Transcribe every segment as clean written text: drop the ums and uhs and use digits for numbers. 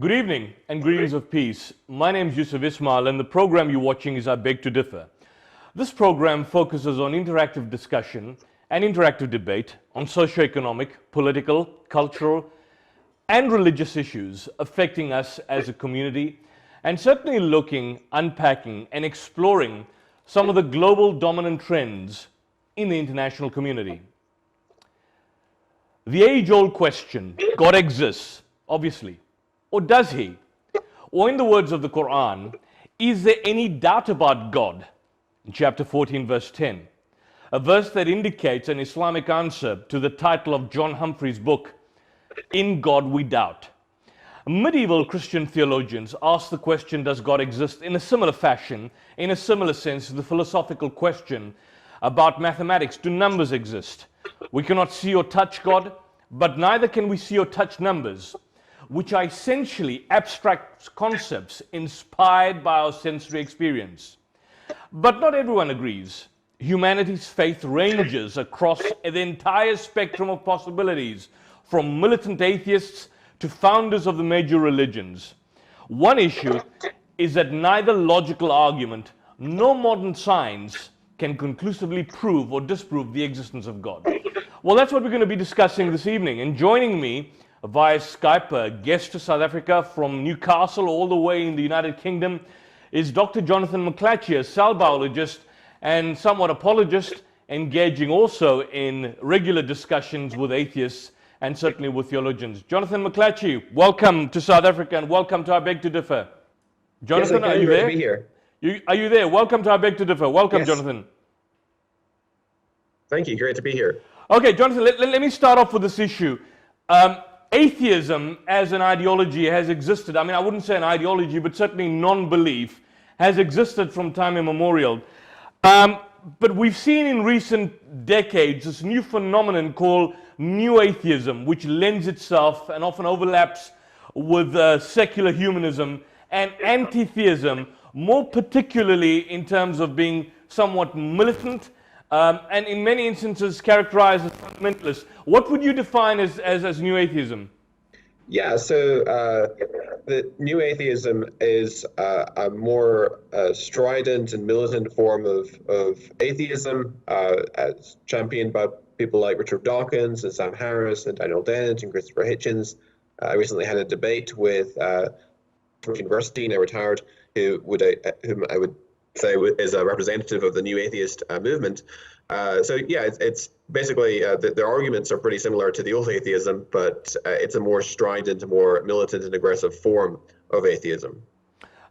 Good evening and greetings of peace. My name is Yusuf Ismail and the program you're watching is I Beg to Differ. This program focuses on interactive discussion and interactive debate on socio-economic, political, cultural and religious issues affecting us as a community, and certainly looking, unpacking and exploring some of the global dominant trends in the international community. The age-old question, God exists, obviously. Or does he? Or in the words of the Quran, is there any doubt about God? In chapter 14, verse 10. A verse that indicates an Islamic answer to the title of John Humphrey's book, In God We Doubt. Medieval Christian theologians asked the question, does God exist, in a similar fashion, in a similar sense to the philosophical question about mathematics. Do numbers exist? We cannot see or touch God, but neither can we see or touch numbers, which are essentially abstract concepts inspired by our sensory experience. But not everyone agrees. Humanity's faith ranges across the entire spectrum of possibilities, from militant atheists to founders of the major religions. One issue is that neither logical argument nor modern science can conclusively prove or disprove the existence of God. Well, that's what we're going to be discussing this evening. And joining me via Skype, a guest to South Africa from Newcastle all the way in the United Kingdom, is Dr. Jonathan McClatchy, a cell biologist and somewhat apologist, engaging also in regular discussions with atheists and certainly with theologians. Jonathan McClatchy, welcome to South Africa and welcome to I Beg to Differ. Jonathan, yes, are you there? To be here. Are you there? Welcome to I Beg to Differ. Welcome, yes. Jonathan. Thank you. Great to be here. Okay, Jonathan, let me start off with this issue. Atheism as an ideology has existed. I mean, I wouldn't say an ideology, but certainly non-belief has existed from time immemorial. But we've seen in recent decades this new phenomenon called new atheism, which lends itself and often overlaps with secular humanism and anti-theism, more particularly in terms of being somewhat militant and in many instances characterized as fundamentalist. What would you define as new atheism? Yeah, so the new atheism is a more strident and militant form of atheism, as championed by people like Richard Dawkins and Sam Harris and Daniel Dennett and Christopher Hitchens. I recently had a debate with University, now retired, whom I would say is a representative of the new atheist movement. So yeah, it's basically their arguments are pretty similar to the old atheism, but it's a more strident, more militant and aggressive form of atheism.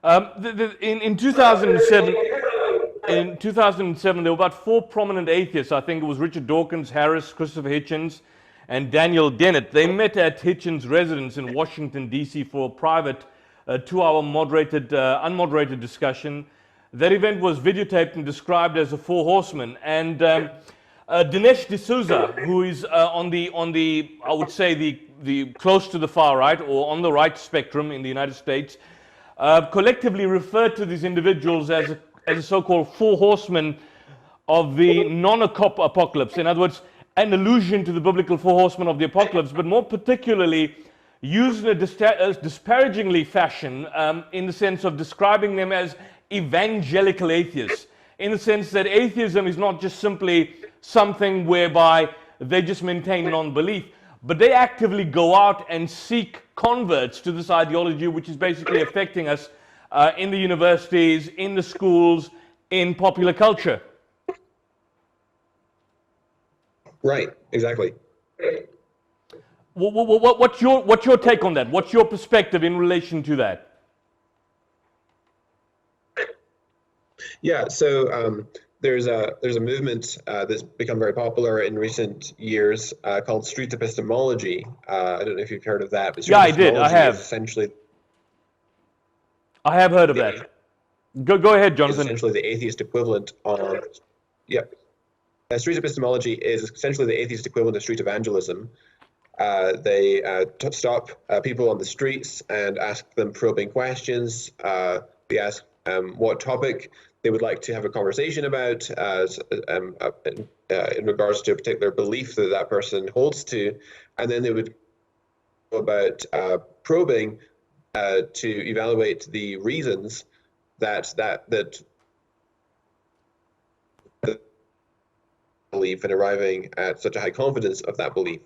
In 2007, there were about 4 prominent atheists. I think it was Richard Dawkins, Harris, Christopher Hitchens, and Daniel Dennett. They met at Hitchens' residence in Washington, D.C. for a private 2-hour unmoderated discussion. That event was videotaped and described as a 4 horsemen. And Dinesh D'Souza, who is on the I would say the close to the far right or on the right spectrum in the United States, collectively referred to these individuals as a so-called 4 horsemen of the non-apocalypse. In other words, an allusion to the biblical 4 horsemen of the apocalypse, but more particularly used in a disparagingly fashion in the sense of describing them as evangelical atheists, in the sense that atheism is not just simply something whereby they just maintain non-belief, but they actively go out and seek converts to this ideology, which is basically affecting us in the universities, in the schools, in popular culture. Right, exactly. What's your take on that? What's your perspective in relation to that? Yeah, so there's a movement that's become very popular in recent years called street epistemology. I don't know if you've heard of that. But yeah, I did. I have. I have heard of that. Go ahead, Jonathan. Essentially, the atheist equivalent of street epistemology is essentially the atheist equivalent of street evangelism. They stop people on the streets and ask them probing questions. They ask what topic they would like to have a conversation about in regards to a particular belief that that person holds to, and then they would go about probing to evaluate the reasons that belief and arriving at such a high confidence of that belief.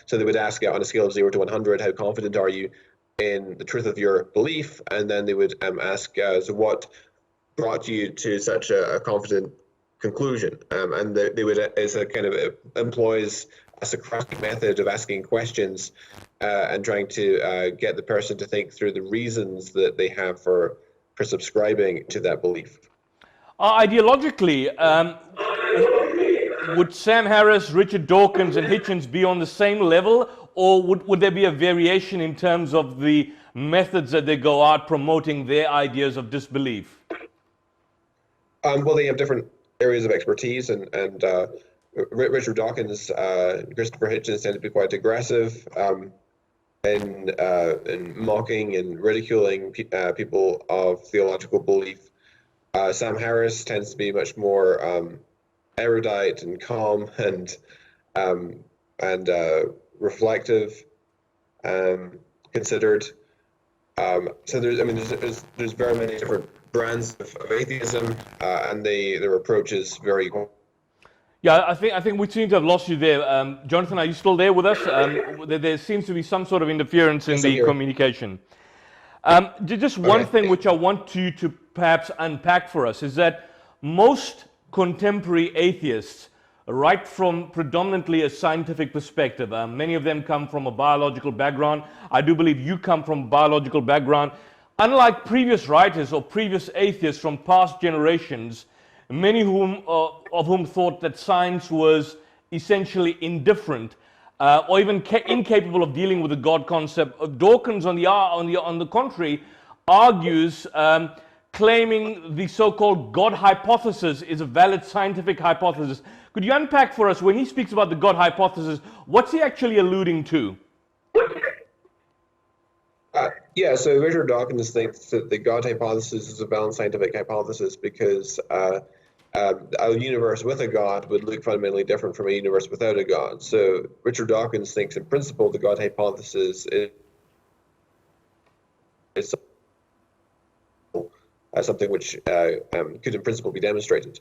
So they would ask on a scale of 0 to 100, how confident are you in the truth of your belief? And then they would ask, so what brought you to such a confident conclusion? And they would, as a kind of employs a Socratic method of asking questions and trying to get the person to think through the reasons that they have for subscribing to that belief. Ideologically, would Sam Harris, Richard Dawkins, and Hitchens be on the same level, or would there be a variation in terms of the methods that they go out promoting their ideas of disbelief? Well, they have different areas of expertise, and Richard Dawkins, Christopher Hitchens tend to be quite aggressive in mocking and ridiculing people of theological belief. Sam Harris tends to be much more erudite and calm and reflective, considered. So there's very many different brands of atheism, and their approaches vary. Yeah, I think we seem to have lost you there. Jonathan, are you still there with us? There seems to be some sort of interference in the communication. Just one thing which I want you to perhaps unpack for us is that most contemporary atheists write from predominantly a scientific perspective. Many of them come from a biological background. I do believe you come from a biological background. Unlike previous writers or previous atheists from past generations, many of whom thought that science was essentially indifferent or even incapable of dealing with the God concept. Dawkins, on the contrary, argues, claiming the so-called God hypothesis is a valid scientific hypothesis. Could you unpack for us, when he speaks about the God hypothesis, what's he actually alluding to? Yeah, so Richard Dawkins thinks that the God hypothesis is a valid scientific hypothesis because a universe with a God would look fundamentally different from a universe without a God. So Richard Dawkins thinks, in principle, the God hypothesis is something which could, in principle, be demonstrated.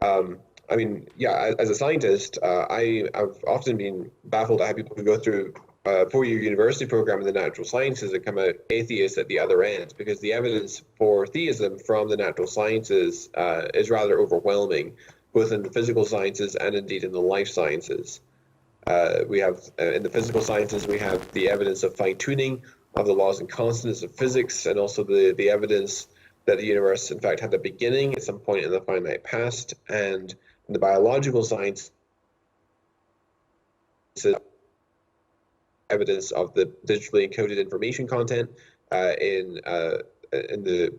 As a scientist, I've often been baffled at how people could go through a four-year university program in the natural sciences and come out atheists at the other end, because the evidence for theism from the natural sciences is rather overwhelming, both in the physical sciences and indeed in the life sciences. We have, in the physical sciences, we have the evidence of fine-tuning of the laws and constants of physics, and also the evidence that the universe, in fact, had a beginning at some point in the finite past. And in the biological science, evidence of the digitally encoded information content in the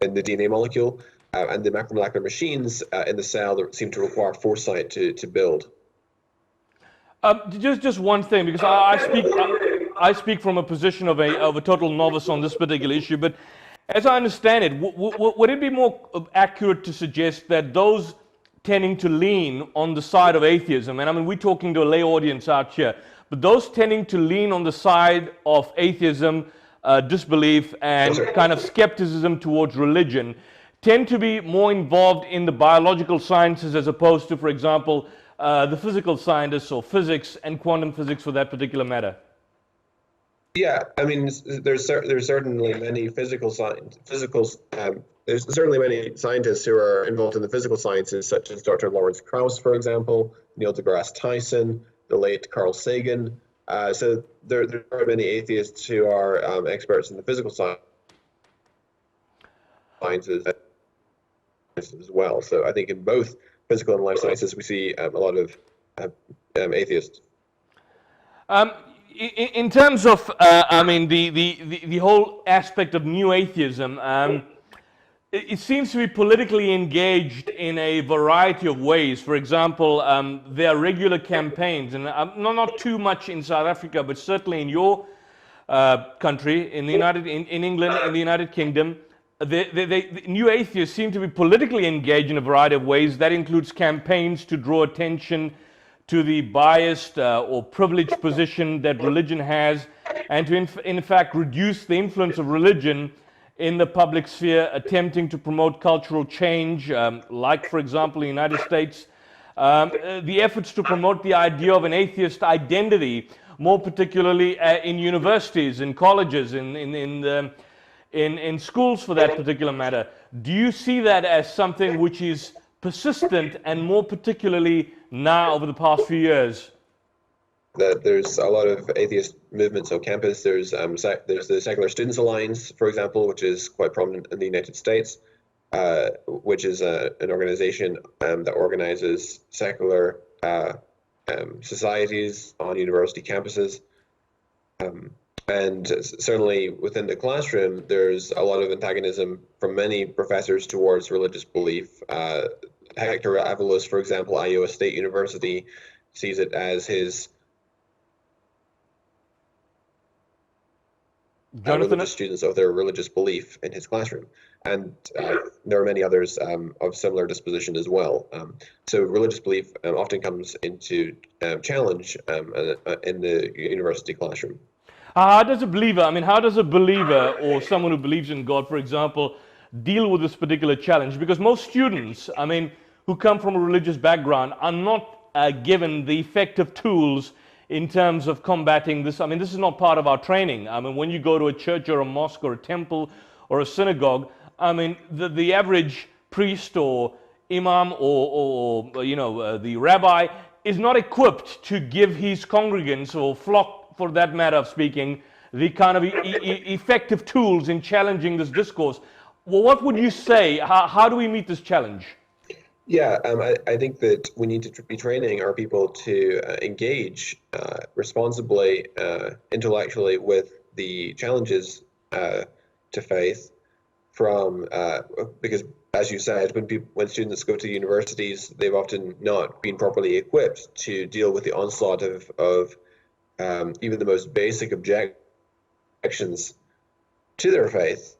DNA molecule, and the macromolecular machines in the cell that seem to require foresight to build. Just one thing, because I speak from a position of a total novice on this particular issue, but as I understand it, would it be more accurate to suggest that those tending to lean on the side of atheism, and I mean, we're talking to a lay audience out here, but those tending to lean on the side of atheism, disbelief, and kind of skepticism towards religion, tend to be more involved in the biological sciences as opposed to, for example, the physical scientists or physics and quantum physics for that particular matter? Yeah, I mean, there's certainly many there's certainly many scientists who are involved in the physical sciences, such as Dr. Lawrence Krauss, for example, Neil deGrasse Tyson, the late Carl Sagan. So there are many atheists who are experts in the physical sciences as well. So I think in both physical and life sciences, we see a lot of atheists. In terms of, the whole aspect of new atheism, it seems to be politically engaged in a variety of ways. For example, there are regular campaigns, and not too much in South Africa, but certainly in your country, in England, in the United Kingdom, the new atheists seem to be politically engaged in a variety of ways. That includes campaigns to draw attention to the biased or privileged position that religion has and to in fact reduce the influence of religion in the public sphere, attempting to promote cultural change, like, for example, in the United States, the efforts to promote the idea of an atheist identity, more particularly in universities, in colleges, in schools for that particular matter. Do you see that as something which is persistent, and more particularly now over the past few years? That there's a lot of atheist movements on campus. There's the Secular Students Alliance, for example, which is quite prominent in the United States, which is an organization that organizes secular societies on university campuses. And certainly within the classroom, there's a lot of antagonism from many professors towards religious belief. Hector Avalos, for example, Iowa State University, sees it as his religious students of their religious belief in his classroom. And there are many others of similar disposition as well. So religious belief often comes into challenge in the university classroom. How does a believer, how does a believer or someone who believes in God, for example, deal with this particular challenge? Because most students, who come from a religious background are not given the effective tools in terms of combating this. This is not part of our training. When you go to a church or a mosque or a temple or a synagogue, the average priest or imam or the rabbi is not equipped to give his congregants or flock, for that matter of speaking, the kind of effective tools in challenging this discourse. Well, what would you say? How do we meet this challenge? Yeah, I think that we need to be training our people to engage responsibly, intellectually with the challenges to faith because, as you said, when students go to universities, they've often not been properly equipped to deal with the onslaught of even the most basic objections to their faith,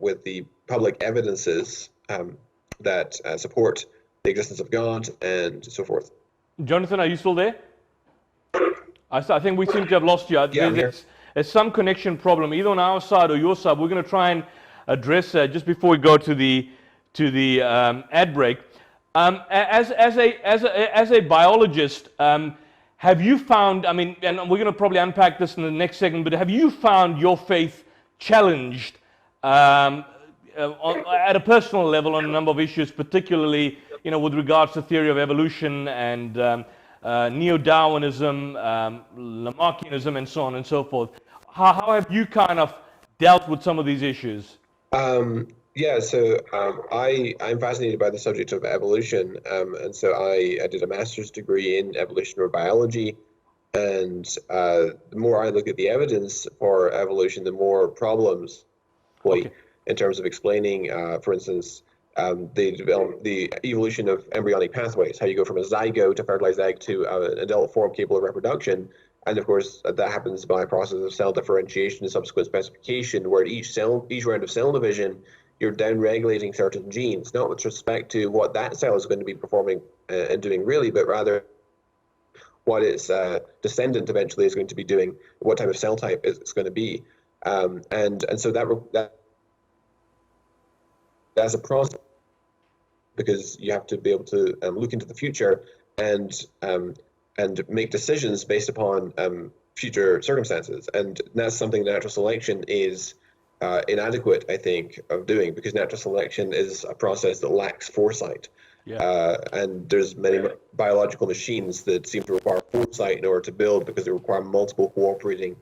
with the public evidences that support the existence of God and so forth. Jonathan, are you still there? I think we seem to have lost you. Yeah, there's some connection problem, either on our side or your side. We're going to try and address that just before we go to the ad break. As a biologist, have you found? And we're going to probably unpack this in the next segment. But have you found your faith challenged at a personal level on a number of issues, particularly with regards to theory of evolution and neo-Darwinism, Lamarckianism, and so on and so forth? How have you kind of dealt with some of these issues? I'm fascinated by the subject of evolution, and so I did a master's degree in evolutionary biology. And the more I look at the evidence for evolution, the more problems in terms of explaining, for instance, the evolution of embryonic pathways, how you go from a zygote, a fertilized egg, to an adult form capable of reproduction. And of course, that happens by a process of cell differentiation and subsequent specification, where each round of cell division, you're down-regulating certain genes, not with respect to what that cell is going to be performing and doing really, but rather what its descendant eventually is going to be doing, what type of cell type it's going to be. And so that's a process, because you have to be able to look into the future and make decisions based upon future circumstances. And that's something natural selection is inadequate, I think, of doing, because natural selection is a process that lacks foresight. Yeah. And there's many biological machines that seem to require foresight in order to build, because they require multiple cooperating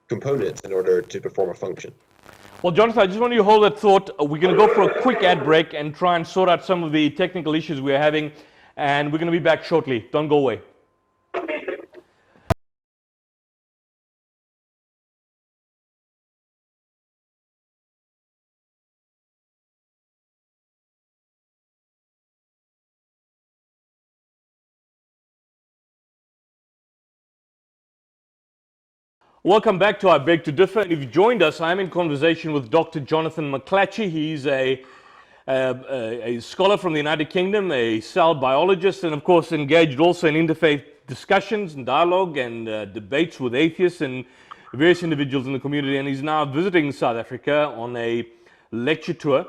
components in order to perform a function. Well, Jonathan, I just want you to hold that thought. We're going to go for a quick ad break and try and sort out some of the technical issues we're having, and we're going to be back shortly. Don't go away. Welcome back to our Beg to Differ. And if you joined us, I'm in conversation with Dr. Jonathan McClatchy. He's a scholar from the United Kingdom, a cell biologist, and of course engaged also in interfaith discussions and dialogue and debates with atheists and various individuals in the community, and he's now visiting South Africa on a lecture tour.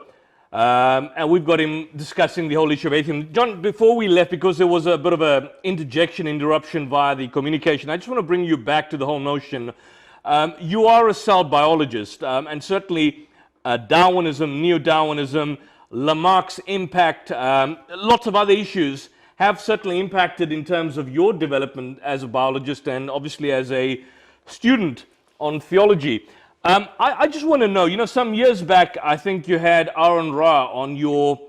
And we've got him discussing the whole issue of atheism. John, before we left, because there was a bit of an interruption via the communication, I just want to bring you back to the whole notion. You are a cell biologist, and certainly Darwinism, neo-Darwinism, Lamarck's impact, lots of other issues have certainly impacted in terms of your development as a biologist and obviously as a student on theology. I just want to know, some years back, I think you had Aaron Ra on your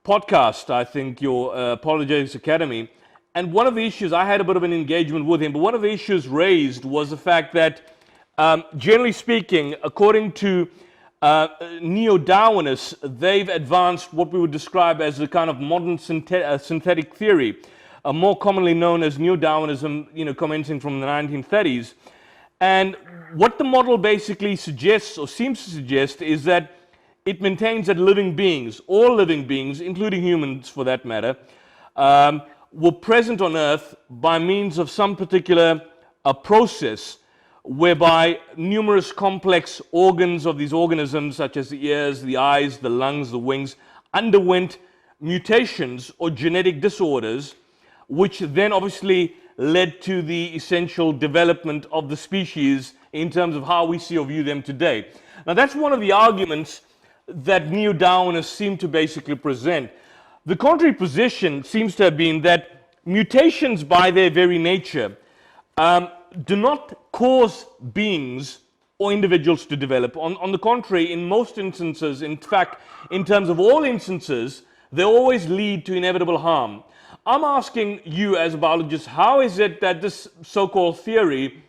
podcast, I think your Apologetics Academy, and one of the issues, I had a bit of an engagement with him, but one of the issues raised was the fact that, generally speaking, according to neo-Darwinists, they've advanced what we would describe as a kind of modern synthetic theory, more commonly known as neo-Darwinism, commencing from the 1930s. And what the model basically suggests, or seems to suggest, is that it maintains that living beings, all living beings, including humans for that matter, were present on Earth by means of some particular process whereby numerous complex organs of these organisms, such as the ears, the eyes, the lungs, the wings, underwent mutations or genetic disorders, which then obviously led to the essential development of the species in terms of how we see or view them today. Now, that's one of the arguments that neo-Darwinists seem to basically present. The contrary position seems to have been that mutations by their very nature do not cause beings or individuals to develop. On the contrary, in most instances, in fact, in terms of all instances, they always lead to inevitable harm. I'm asking you as a biologist, how is it that this so-called theory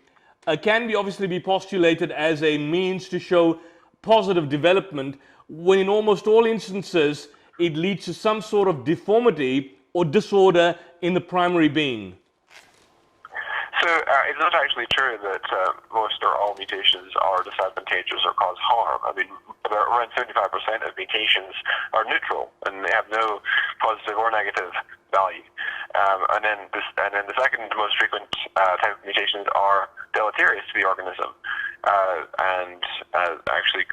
can obviously be postulated as a means to show positive development when in almost all instances it leads to some sort of deformity or disorder in the primary being? So it's not actually true that most or all mutations are disadvantageous or cause harm. I mean, around 75% of mutations are neutral and they have no positive or negative value. And then the second most frequent type of mutations are deleterious to the organism and actually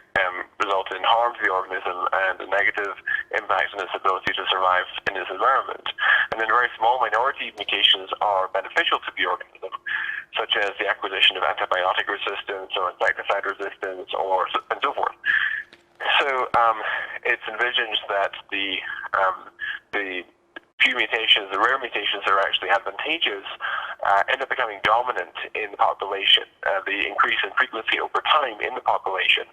result in harm to the organism and a negative impact on its ability to survive in its environment. And then a very small minority of mutations are beneficial to the organism, such as the acquisition of antibiotic resistance or insecticide resistance and so forth. So it's envisioned that the few mutations, the rare mutations that are actually advantageous, end up becoming dominant in the population. The increase in frequency over time in the population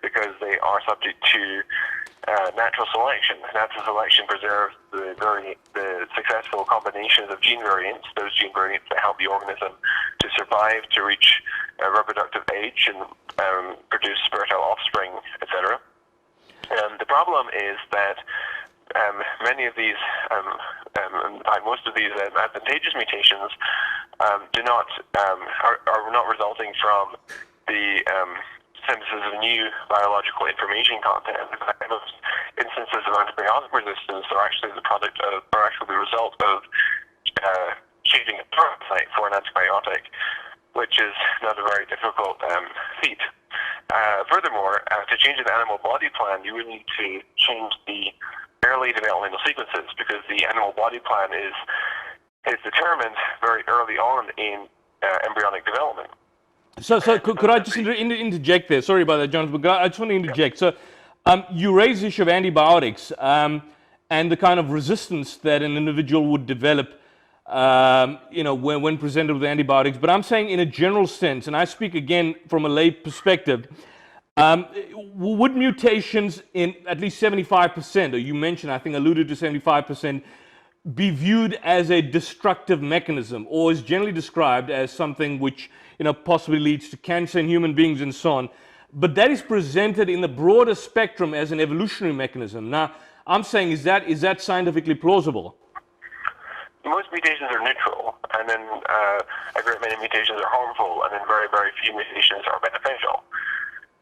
because they are subject to natural selection. Natural selection preserves the successful combinations of gene variants, those gene variants that help the organism to survive, to reach reproductive age and produce fertile offspring, etc. The problem is that many of these, most of these advantageous mutations are not resulting from the synthesis of new biological information content. In fact, most instances of antibiotic resistance are actually the result of changing a parasite for an antibiotic, which is not a very difficult feat. Furthermore, to change an animal body plan, you really need to change the early developmental sequences because the animal body plan is determined very early on in embryonic development. So could I just interject there? Sorry about that, Jonathan, but I just want to interject. So you raise the issue of antibiotics and the kind of resistance that an individual would develop when presented with antibiotics. But I'm saying in a general sense, and I speak again from a lay perspective, would mutations in at least 75%, or you mentioned, I think alluded to 75%, be viewed as a destructive mechanism, or is generally described as something which possibly leads to cancer in human beings and so on, but that is presented in the broader spectrum as an evolutionary mechanism? Now, I'm saying, is that scientifically plausible? Most mutations are neutral, and then a great many mutations are harmful, and then very, very few mutations are beneficial.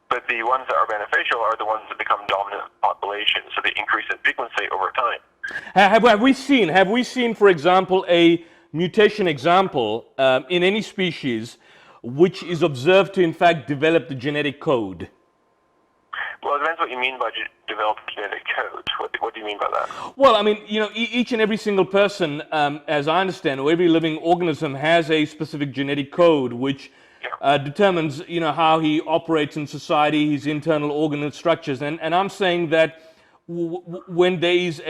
But the ones that are beneficial are the ones that become dominant in the population, so they increase in frequency over time. Have we seen, for example, a mutation example in any species which is observed to in fact develop the genetic code? Well, it depends what you mean by develop genetic code. What do you mean by that? Well, I mean, each and every single person, as I understand, or every living organism has a specific genetic code which determines, how he operates in society, his internal organ structures. And I'm saying that when there is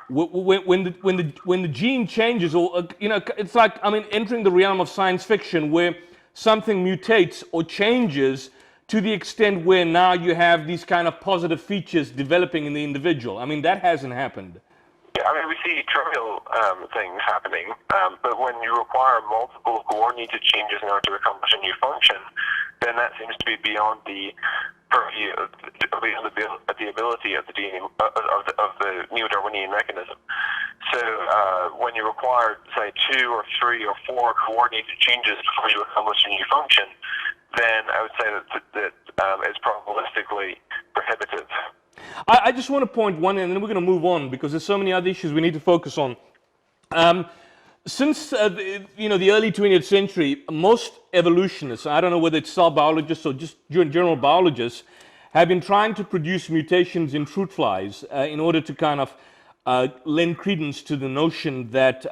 when the gene changes, or it's like, entering the realm of science fiction where something mutates or changes to the extent where now you have these kind of positive features developing in the individual. That hasn't happened. Yeah, we see trivial things happening, but when you require multiple coordinated changes in order to accomplish a new function, then that seems to be beyond the purview, beyond the ability of the DNA, of the neo-Darwinian mechanism. So when you require, say, 2 or 3 or 4 coordinated changes before you accomplish a new function, then I would say that it's probabilistically prohibitive. I just want to point one, and then we're going to move on because there's so many other issues we need to focus on. Since the early 20th century, most evolutionists, I don't know whether it's cell biologists or just general biologists, have been trying to produce mutations in fruit flies in order to kind of lend credence to the notion that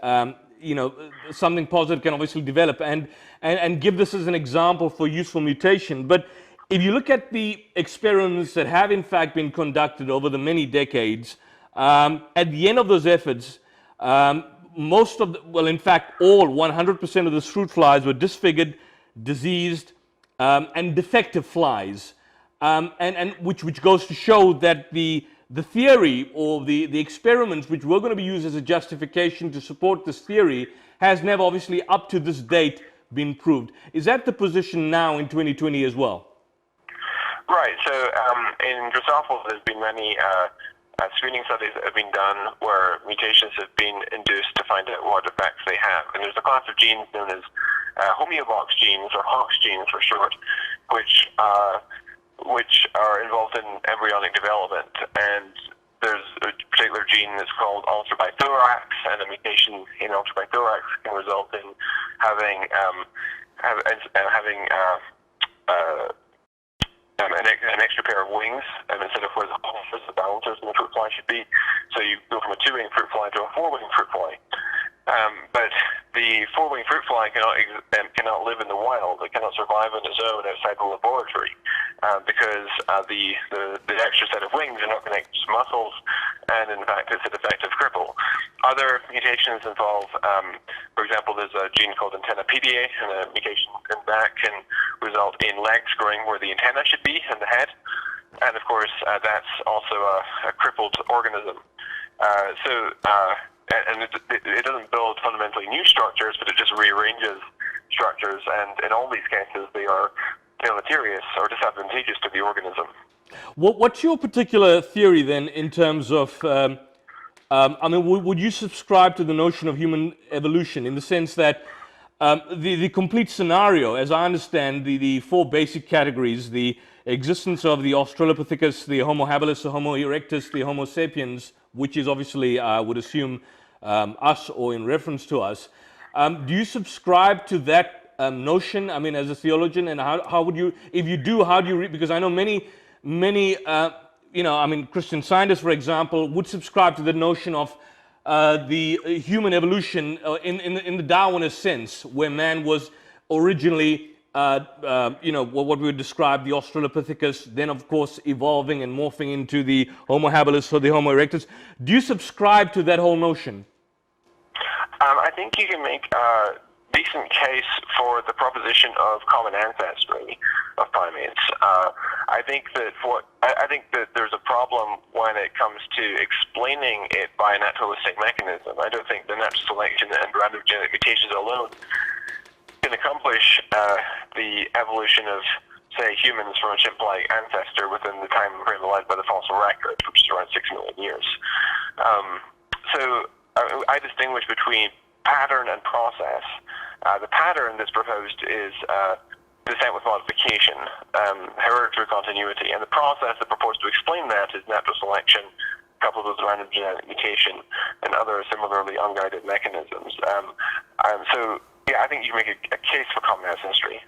something positive can obviously develop and give this as an example for useful mutation. But if you look at the experiments that have in fact been conducted over the many decades, at the end of those efforts, most of in fact, all 100% of the fruit flies were disfigured, diseased, and defective flies, and which goes to show that the theory or the experiments which were going to be used as a justification to support this theory has never obviously up to this date been proved. Is that the position now in 2020 as well? Right. So in Drosophila, there's been many screening studies that have been done where mutations have been induced to find out what effects they have. And there's a class of genes known as homeobox genes, or HOX genes for short, which are involved in embryonic development. And there's a particular gene that's called ultrabithorax, and a mutation in ultrabithorax can result in having an extra pair of wings, instead of where the balancers in the fruit fly should be. So you go from a 2-winged fruit fly to a 4-winged fruit fly. But the 4-winged fruit fly cannot live in the wild. It cannot survive on its own outside the laboratory because the extra set of wings are not connected to muscles, and in fact it's a defective cripple. Other mutations involve, for example, there's a gene called antennapediae, and a mutation in that can result in legs growing where the antenna should be in the head. And of course, that's also a crippled organism. And it doesn't build fundamentally new structures, but it just rearranges structures. And in all these cases, they are deleterious or disadvantageous to the organism. What's your particular theory then in terms of, would you subscribe to the notion of human evolution in the sense that the complete scenario, as I understand the 4 basic categories, the existence of the Australopithecus, the Homo habilis, the Homo erectus, the Homo sapiens, which is obviously, I would assume, us or in reference to us. Do you subscribe to that notion, as a theologian, and how would you, if you do, how do you read, because I know many Christian scientists, for example, would subscribe to the notion of the human evolution in the Darwinist sense, where man was originally, what we would describe the Australopithecus, then of course evolving and morphing into the Homo habilis or the Homo erectus. Do you subscribe to that whole notion? I think you can make a decent case for the proposition of common ancestry of primates. I think that there's a problem when it comes to explaining it by a naturalistic mechanism. I don't think the natural selection and random genetic mutations alone can accomplish the evolution of, say, humans from a chimp-like ancestor within the time frame allowed by the fossil record, which is around 6 million years. So I distinguish between pattern and process. The pattern that's proposed is descent with modification, hereditary continuity, and the process that purports to explain that is natural selection, coupled with random genetic mutation and other similarly unguided mechanisms. So, yeah, I think you can make a case for common ancestry.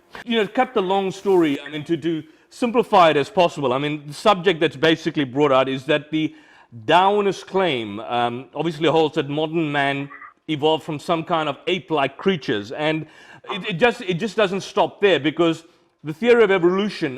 Cut the long story, to simplify it as possible. The subject that's basically brought out is that the Darwinist claim obviously holds that modern man evolved from some kind of ape-like creatures, and it just doesn't stop there, because the theory of evolution,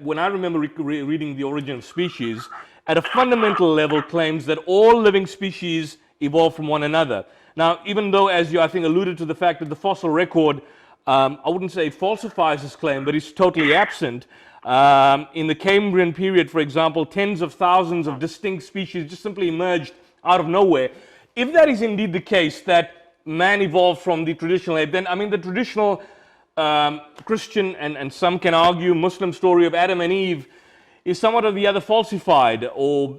when I remember reading The Origin of Species, at a fundamental level claims that all living species evolve from one another. Now, even though, as you, I think, alluded to the fact that the fossil record, I wouldn't say falsifies this claim, but it's totally absent. In the Cambrian period, for example, tens of thousands of distinct species just simply emerged out of nowhere. If that is indeed the case, that man evolved from the traditional ape, then, the traditional Christian and some can argue Muslim story of Adam and Eve is somewhat of the other falsified or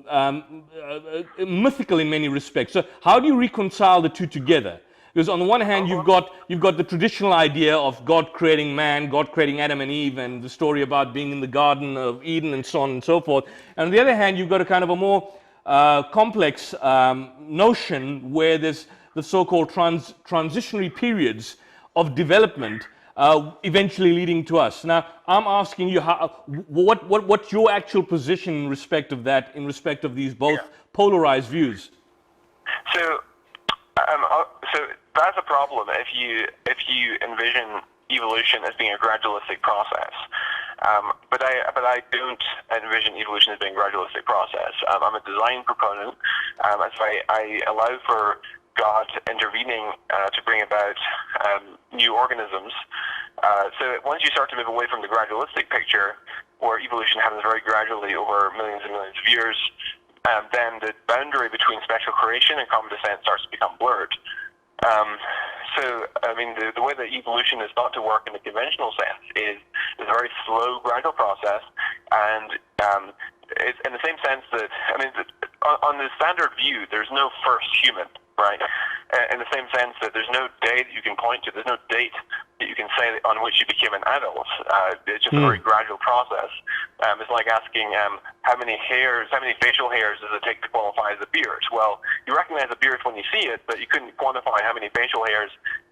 mythical in many respects. So how do you reconcile the two together? Because on the one hand, you've got the traditional idea of God creating man, God creating Adam and Eve, and the story about being in the Garden of Eden and so on and so forth. And on the other hand, you've got a kind of a more complex notion where there's the so-called transitionary periods of development eventually leading to us. Now, I'm asking you, what's your actual position in respect of that, in respect of these both polarized views? So that's a problem if you envision evolution as being a gradualistic process. But I don't envision evolution as being a gradualistic process. I'm a design proponent, and so I allow for God intervening to bring about new organisms. So once you start to move away from the gradualistic picture, where evolution happens very gradually over millions and millions of years, then the boundary between special creation and common descent starts to become blurred. The way that evolution is thought to work in the conventional sense is a very slow, gradual process, and it's in the same sense that, on the standard view, there's no first human, right? In the same sense that there's no day that you can point to, there's no date that you can say on which you became an adult. It's just a very gradual process. It's like asking how many facial hairs does it take to qualify as a beard? Well, you recognize a beard when you see it, but you couldn't quantify how many facial hairs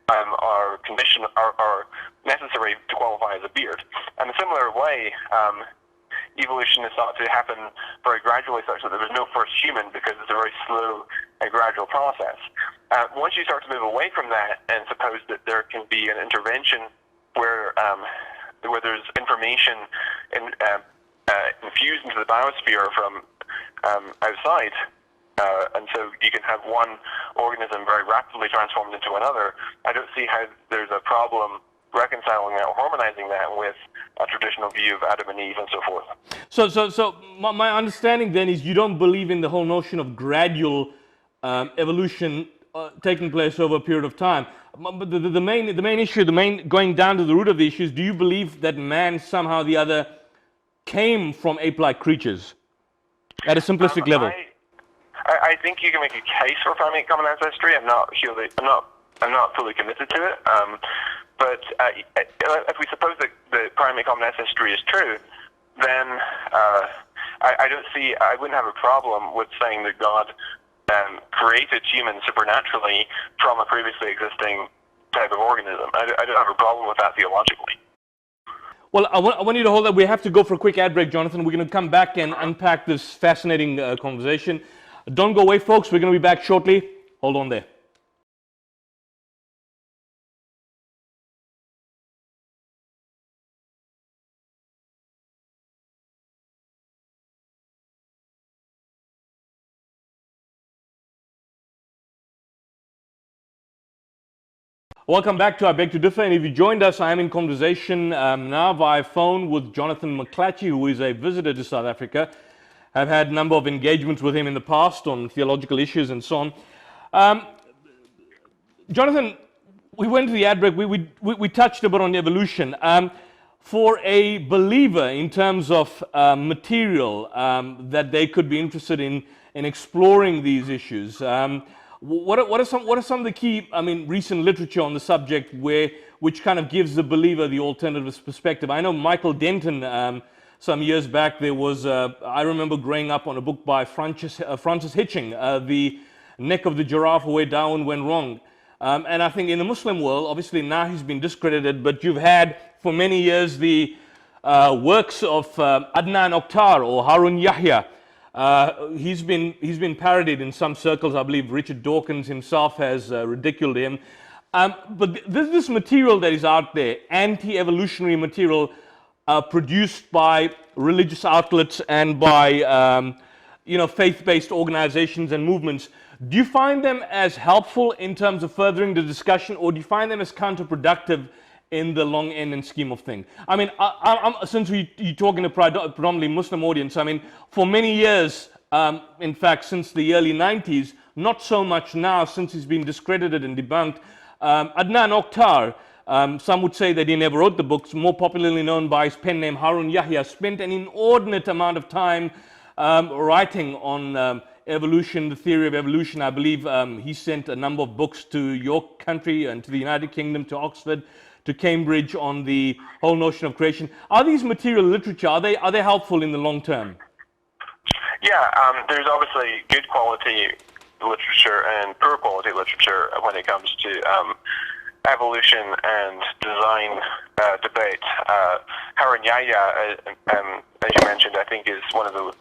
are necessary to qualify as a beard. In a similar way, evolution is thought to happen very gradually, such that there was no first human, because it's a very slow and gradual process. Once you start to move away from that and suppose that there can be an intervention where there's information infused into the biosphere from outside, and so you can have one organism very rapidly transformed into another, I don't see how there's a problem reconciling that or harmonizing that with a traditional view of Adam and Eve and so forth. So my understanding then is you don't believe in the whole notion of gradual evolution taking place over a period of time. But the main issue, going down to the root of the issue is, do you believe that man somehow or the other came from ape-like creatures at a simplistic level? I think you can make a case for primate common ancestry. I'm not fully committed to it. But if we suppose that the primate common ancestry is true, then I wouldn't have a problem with saying that God created humans supernaturally from a previously existing type of organism. I don't have a problem with that theologically. Well, I want you to hold that. We have to go for a quick ad break, Jonathan. We're going to come back and unpack this fascinating conversation. Don't go away, folks. We're going to be back shortly. Hold on there. Welcome back to I Beg to Differ, and if you joined us, I am in conversation now via phone with Jonathan McClatchy, who is a visitor to South Africa. I've had a number of engagements with him in the past on theological issues and so on. Jonathan, we went to the ad break, we touched a bit on evolution. For a believer in terms of material that they could be interested in exploring these issues, what are some of the key, recent literature on the subject which kind of gives the believer the alternative perspective? I know Michael Denton some years back, there was, I remember growing up on a book by Francis Hitching, The Neck of the Giraffe, Where Darwin Went Wrong. And I think in the Muslim world, obviously now he's been discredited, but you've had for many years the works of Adnan Oktar or Harun Yahya. He's been parodied in some circles. I believe Richard Dawkins himself has ridiculed him. But this material that is out there, anti-evolutionary material, produced by religious outlets and by faith-based organizations and movements. Do you find them as helpful in terms of furthering the discussion, or do you find them as counterproductive in the long end and scheme of things? I mean, since you're talking to predominantly Muslim audience, I mean, for many years, in fact, since the early 90s, not so much now since he's been discredited and debunked, Adnan Oktar, some would say that he never wrote the books, more popularly known by his pen name Harun Yahya, spent an inordinate amount of time writing on evolution, the theory of evolution. I believe he sent a number of books to your country and to the United Kingdom, to Oxford, to Cambridge on the whole notion of creation. Are these material literature, are they helpful in the long term? Yeah, there's obviously good quality literature and poor quality literature when it comes to evolution and design debate. Harun Yahya, as you mentioned, I think is one of the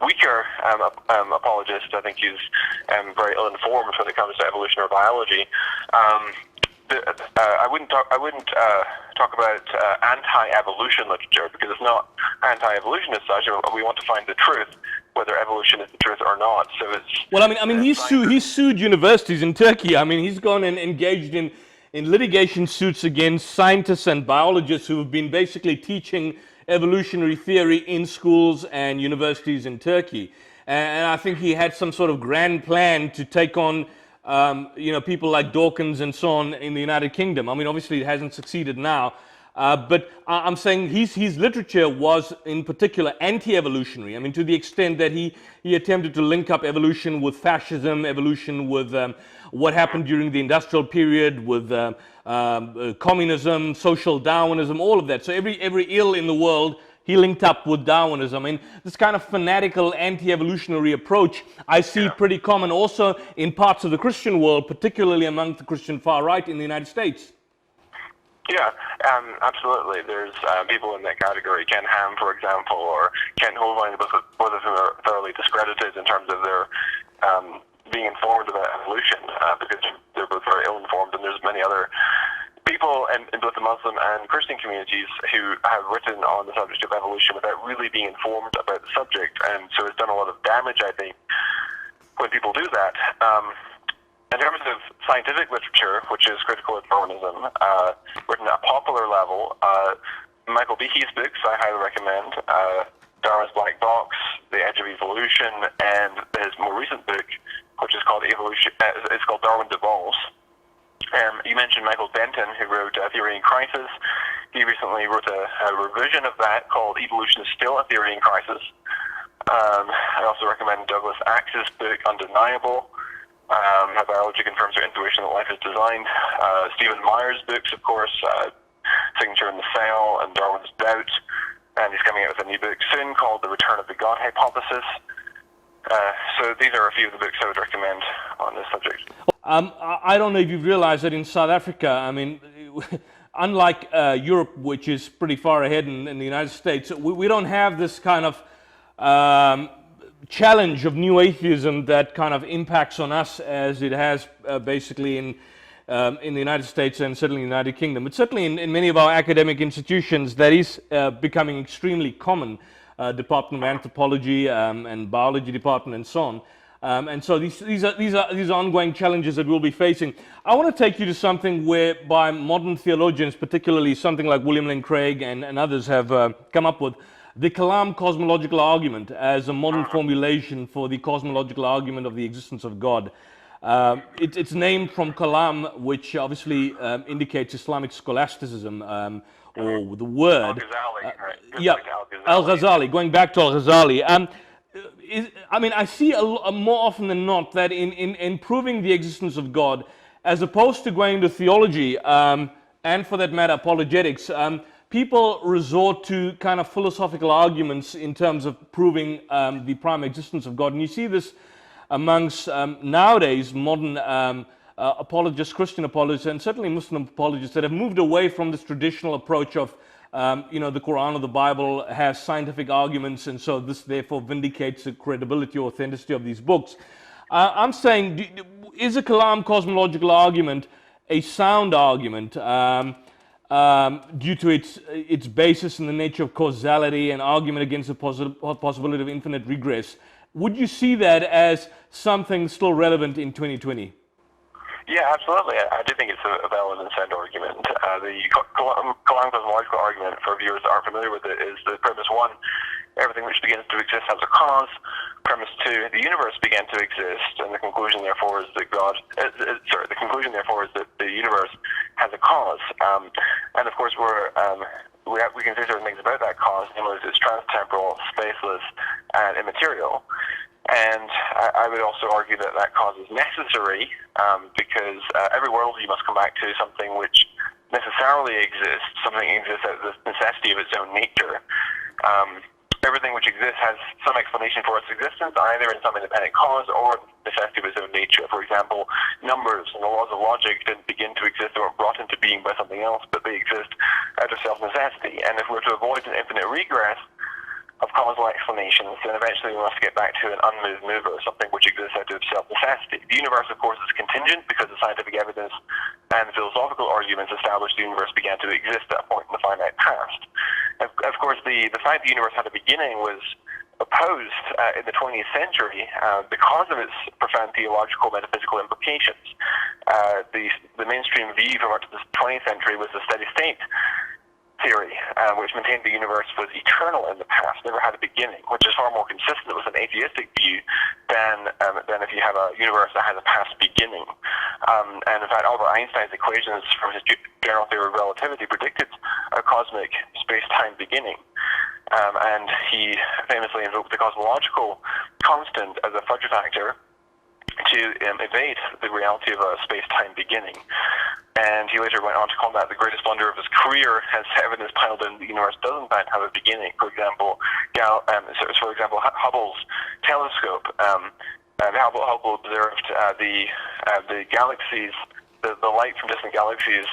weaker apologists. I think he's very ill-informed when it comes to evolution or biology. I wouldn't talk about anti-evolution literature, because it's not anti-evolution as such. We want to find the truth, whether evolution is the truth or not. So it's well. I mean, he's sued universities in Turkey. I mean, he's gone and engaged in litigation suits against scientists and biologists who have been basically teaching evolutionary theory in schools and universities in Turkey. And I think he had some sort of grand plan to take on people like Dawkins and so on in the United Kingdom. I mean, obviously it hasn't succeeded now, but I'm saying his literature was in particular anti-evolutionary. I mean, to the extent that he attempted to link up evolution with fascism, evolution with what happened during the industrial period, with communism, social Darwinism, all of that. So every ill in the world he linked up with Darwinism. I mean, this kind of fanatical anti-evolutionary approach I see pretty common also in parts of the Christian world, particularly among the Christian far right in the United States. Yeah, absolutely. There's people in that category. Ken Ham, for example, or Ken Hovind, both of whom are thoroughly discredited in terms of their being informed about evolution, because they're both very ill-informed, and there's many other people in both the Muslim and Christian communities who have written on the subject of evolution without really being informed about the subject, and so it's done a lot of damage, I think, when people do that. In terms of scientific literature, which is critical of Darwinism, written at a popular level, Michael Behe's books I highly recommend, Darwin's Black Box, The Edge of Evolution, and his more recent book, which is called it's called Darwin Devolves. You mentioned Michael Denton, who wrote Theory in Crisis. He recently wrote a revision of that called Evolution is Still a Theory in Crisis. I also recommend Douglas Axe's book, Undeniable, How Biology Confirms Our Intuition That Life is Designed. Stephen Meyer's books, of course, Signature in the Cell and Darwin's Doubt. And he's coming out with a new book soon called The Return of the God Hypothesis. So these are a few of the books I would recommend on this subject. I don't know if you've realized that in South Africa, I mean, unlike Europe, which is pretty far ahead in the United States, we don't have this kind of challenge of new atheism that kind of impacts on us as it has basically in the United States and certainly in the United Kingdom. But certainly in many of our academic institutions, that is becoming extremely common. Department of Anthropology and Biology Department and so on. And so these are ongoing challenges that we'll be facing. I want to take you to something whereby modern theologians, particularly something like William Lane Craig and others have come up with, the Kalam cosmological argument as a modern formulation for the cosmological argument of the existence of God. It's named from Kalam, which obviously indicates Islamic scholasticism, or the word. Al-Ghazali, right? Yeah, Al-Ghazali, going back to Al-Ghazali. I mean, I see more often than not that in proving the existence of God, as opposed to going to theology, and for that matter, apologetics, people resort to kind of philosophical arguments in terms of proving the prime existence of God. And you see this amongst nowadays modern apologists, Christian apologists, and certainly Muslim apologists that have moved away from this traditional approach of, the Quran or the Bible has scientific arguments, and so this therefore vindicates the credibility or authenticity of these books. I'm saying, is a Kalam cosmological argument a sound argument due to its basis in the nature of causality and argument against the possibility of infinite regress? Would you see that as something still relevant in 2020? Yeah, absolutely. I do think it's a valid and sound argument. The Kalam cosmological argument, for viewers that aren't familiar with it, is the premise one: everything which begins to exist has a cause. Premise two: the universe began to exist, and the conclusion, therefore, is that the conclusion, therefore, is that the universe has a cause. And of course, we can say certain things about that cause, namely, it's trans-temporal, spaceless, and immaterial. And I would also argue that that cause is necessary because every world you must come back to something which necessarily exists, something exists as the necessity of its own nature. Everything which exists has some explanation for its existence, either in some independent cause or necessity of its own nature. For example, numbers and the laws of logic didn't begin to exist or were brought into being by something else, but they exist out of self-necessity. And if we're to avoid an infinite regress of causal explanations, then eventually we must get back to an unmoved mover, something which exists out of self-necessity. The universe, of course, is contingent because the scientific evidence and philosophical arguments established the universe began to exist at a point in the finite past. Of course, the fact the universe had a beginning was opposed in the 20th century because of its profound theological metaphysical implications. The mainstream view from up to the 20th century was the steady state theory, which maintained the universe was eternal in the past, never had a beginning, which is far more consistent with an atheistic view than if you have a universe that has a past beginning. And in fact, Albert Einstein's equations from his general theory of relativity predicted a cosmic space-time beginning. And he famously invoked the cosmological constant as a fudge factor to evade the reality of a space-time beginning. And he later went on to call that the greatest blunder of his career, as evidence piled in the universe does in fact have a beginning. For example, Hubble's telescope. Hubble observed the galaxies, the light from distant galaxies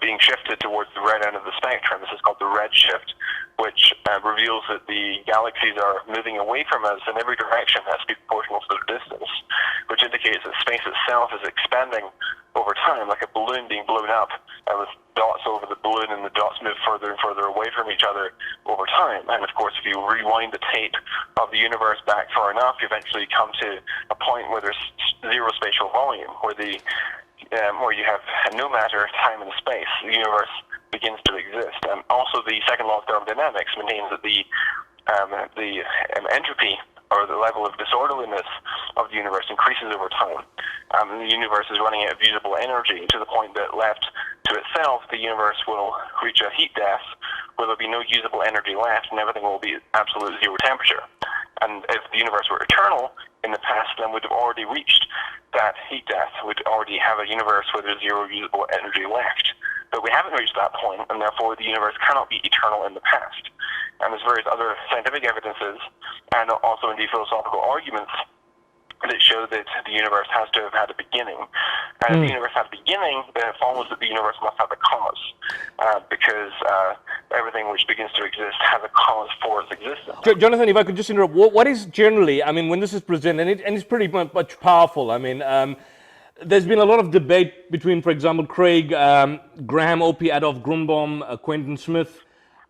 being shifted towards the red end of the spectrum. This is called the red shift, which reveals that the galaxies are moving away from us in every direction that's proportional to their distance, which indicates that space itself is expanding over time, like a balloon being blown up, with dots over the balloon, and the dots move further and further away from each other over time. And of course, if you rewind the tape of the universe back far enough, you eventually come to a point where there's zero spatial volume, where you have no matter, time, and space. The universe begins to exist. Also, the second law of thermodynamics maintains that the entropy, or the level of disorderliness of the universe, increases over time. The universe is running out of usable energy to the point that, left to itself, the universe will reach a heat death where there'll be no usable energy left, and everything will be absolute zero temperature. And if the universe were eternal in the past, then we'd have already reached that heat death. We'd already have a universe where there's zero usable energy left. But we haven't reached that point, and therefore the universe cannot be eternal in the past. And there's various other scientific evidences, and also indeed philosophical arguments, that show that the universe has to have had a beginning. And if the universe had a beginning, then it follows that the universe must have a cause, because everything which begins to exist has a cause for its existence. Jonathan, if I could just interrupt, what is generally, when this is presented, and it's pretty much powerful, there's been a lot of debate between, for example, Craig, Graham, Opie, Adolf Grunbaum, Quentin Smith.